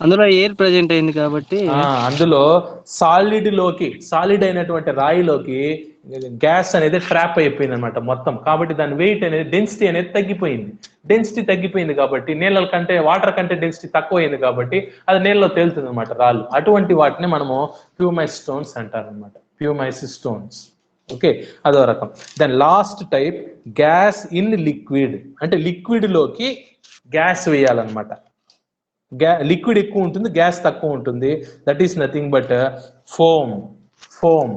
అందులో ఎయిర్ ప్రెజెంట్ అయింది కాబట్టి. అందులో సాలిడ్ అయినటువంటి రాయిలోకి గ్యాస్ అనేది ట్రాప్ అయిపోయింది అనమాట మొత్తం. కాబట్టి దాని వెయిట్ అనేది, డెన్సిటీ అనేది తగ్గిపోయింది కాబట్టి, నీళ్ళ కంటే వాటర్ కంటే డెన్సిటీ తక్కువైంది కాబట్టి అది నీళ్ళలో తేలుతుంది అనమాట రాళ్ళు. అటువంటి వాటిని మనము ప్యూమైస్ స్టోన్స్ అంటారు అనమాట, ప్యూమైస్ స్టోన్స్. ఓకే, అదో రకం. Then last type gas in liquid. అంటే లిక్విడ్ లోకి గ్యాస్ వేయాలన్నమాట. లిక్విడ్ ఎక్కువ ఉంటుంది, గ్యాస్ తక్కువ ఉంటుంది. That is nothing but foam.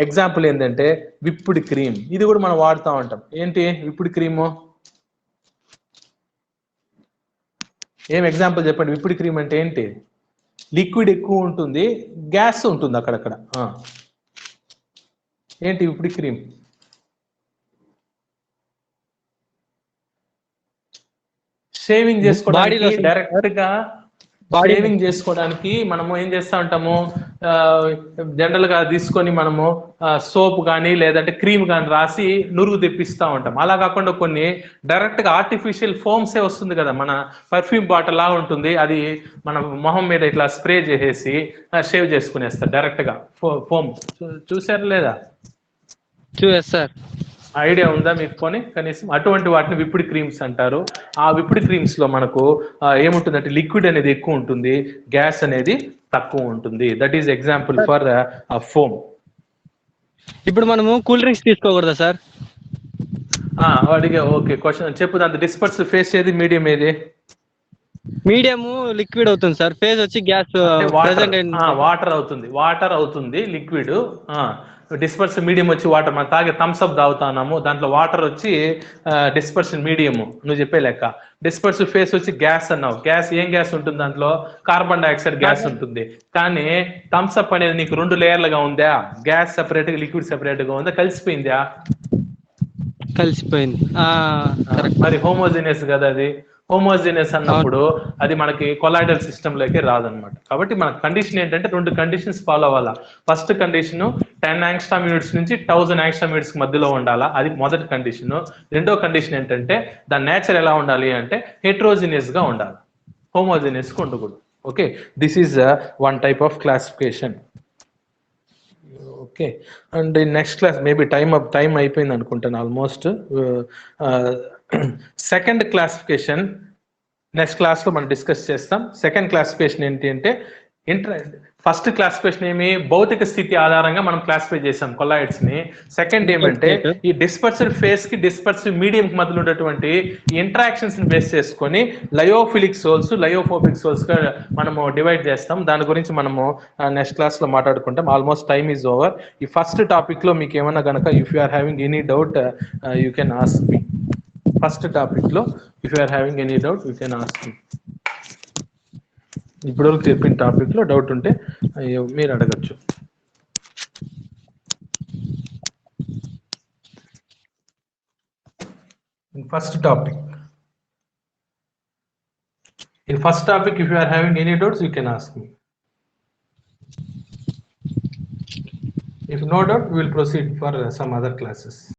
Example ఏంటంటే విప్డ్ క్రీమ్. ఇది కూడా మనం వాడుతూ ఉంటాం. ఏంటి విప్డ్ క్రీము? ఏం ఎగ్జాంపుల్ చెప్పండి. విప్డ్ క్రీమ్ అంటే ఏంటి? లిక్విడ్ ఎక్కువ ఉంటుంది, గ్యాస్ ఉంటుంది అక్కడక్కడ. ఏంటి విప్డ్ క్రీమ్? షేవింగ్ చేసుకోవడానికి డైరెక్ట్ గా Body సేవింగ్ చేసుకోవడానికి మనము ఏం చేస్తా ఉంటాము, జనరల్ గా తీసుకొని మనము సోప్ కానీ లేదంటే క్రీమ్ కానీ రాసి నురుగు తెప్పిస్తా ఉంటాం. అలా కాకుండా కొన్ని డైరెక్ట్ గా ఆర్టిఫిషియల్ ఫోమ్సే వస్తుంది కదా, మన పర్ఫ్యూమ్ బాటిల్ లా ఉంటుంది, అది మన మొహం మీద ఇట్లా స్ప్రే చేసేసి షేవ్ చేసుకునేస్తారు డైరెక్ట్ గా ఫోమ్. చూసారు లేదా? సార్. ఐడియా ఉందా మీకు? కొని కనీసం అటువంటి వాటిని విప్డ్ క్రీమ్స్ అంటారు. ఆ విప్డ్ క్రీమ్స్ లో మనకు ఏముంటుందంటే లిక్విడ్ అనేది ఎక్కువ ఉంటుంది, గ్యాస్ అనేది తక్కువ ఉంటుంది. That is example for foam. ఇప్పుడు మనము కూల్ డ్రింక్స్ తీసుకోకూడదా సార్? అడిగే ఓకే క్వశ్చన్ చెప్పు. దాంట్లో డిస్పర్స్ ఫేస్ ఏది, మీడియం ఏది? మీడియం లిక్విడ్ అవుతుంది సార్, ఫేజ్ వచ్చి గ్యాస్. వాటర్ అవుతుంది, వాటర్ అవుతుంది లిక్విడ్. డిస్పర్స్ మీడియం వచ్చి వాటర్. మనం తాగే థమ్స్ అప్ తాగుతున్నాము, దాంట్లో వాటర్ వచ్చి డిస్పర్షన్ మీడియం. నువ్వు చెప్పే లెక్క. డిస్పర్స్ ఫేస్ వచ్చి గ్యాస్ అన్నావు. గ్యాస్ ఏం గ్యాస్ ఉంటుంది దాంట్లో? కార్బన్ డైఆక్సైడ్ గ్యాస్ ఉంటుంది. కానీ థమ్స్ అప్ అనేది నీకు 2 లేయర్లుగా ఉందా? గ్యాస్ సెపరేట్ గా, లిక్విడ్ సెపరేట్ గా ఉందా? కలిసిపోయిందా? కలిసిపోయింది. మరి హోమోజినియస్ కదా అది. హోమోజినియస్ అన్నప్పుడు అది మనకి కొలాయిడల్ సిస్టమ్ లోకి రాదనమాట. కాబట్టి మన కండిషన్ ఏంటంటే 2 కండిషన్స్ ఫాలో అవ్వాలా. ఫస్ట్ కండిషన్ 10 యాంగ్స్ట్రామ్ యూనిట్స్ నుంచి 1000 యాంగ్స్ట్రామ్ యూనిట్స్ మధ్యలో ఉండాలా, అది మొదటి కండిషన్. రెండో కండిషన్ ఏంటంటే దాని నేచర్ ఎలా ఉండాలి అంటే హెట్రోజినియస్ గా ఉండాలి, హోమోజినియస్ గా ఉండకూడదు. Okay, this is one type of classification. Okay, and next class maybe time అయిపోయింది అనుకుంటాను almost. Second classification next class లో మనం డిస్కస్ చేస్తాం. సెకండ్ క్లాసిఫికేషన్ ఏంటి అంటే ఫస్ట్ క్లాసిఫికేషన్ ఏమి, భౌతిక స్థితి ఆధారంగా మనం క్లాసిఫై చేసాం కొలాయిడ్స్ ని. సెకండ్ ఏమంటే ఈ డిస్పర్స్డ్ ఫేస్ కి డిస్పర్స్డ్ మీడియం కి మధ్యలో ఉన్నటువంటి ఇంటరాక్షన్స్ ని బేస్ చేసుకొని లయోఫిలిక్ సోల్స్, లయోఫోబిక్ సోల్స్ గా మనము డివైడ్ చేస్తాం. దాని గురించి మనము నెక్స్ట్ క్లాస్ లో మాట్లాడుకుంటాం. Almost time is over. ఈ ఫస్ట్ టాపిక్ లో మీకు ఏమన్నా కనుక if you are having any doubt you can ask me. First topic లో if you are having any doubt you can ask me. ఇప్పటివరకు చెప్పిన టాపిక్ లో డౌట్ ఉంటే మీరు అడగచ్చు. First topic, in first topic if you are having any doubts you can ask me. If no doubt we will proceed for some other classes.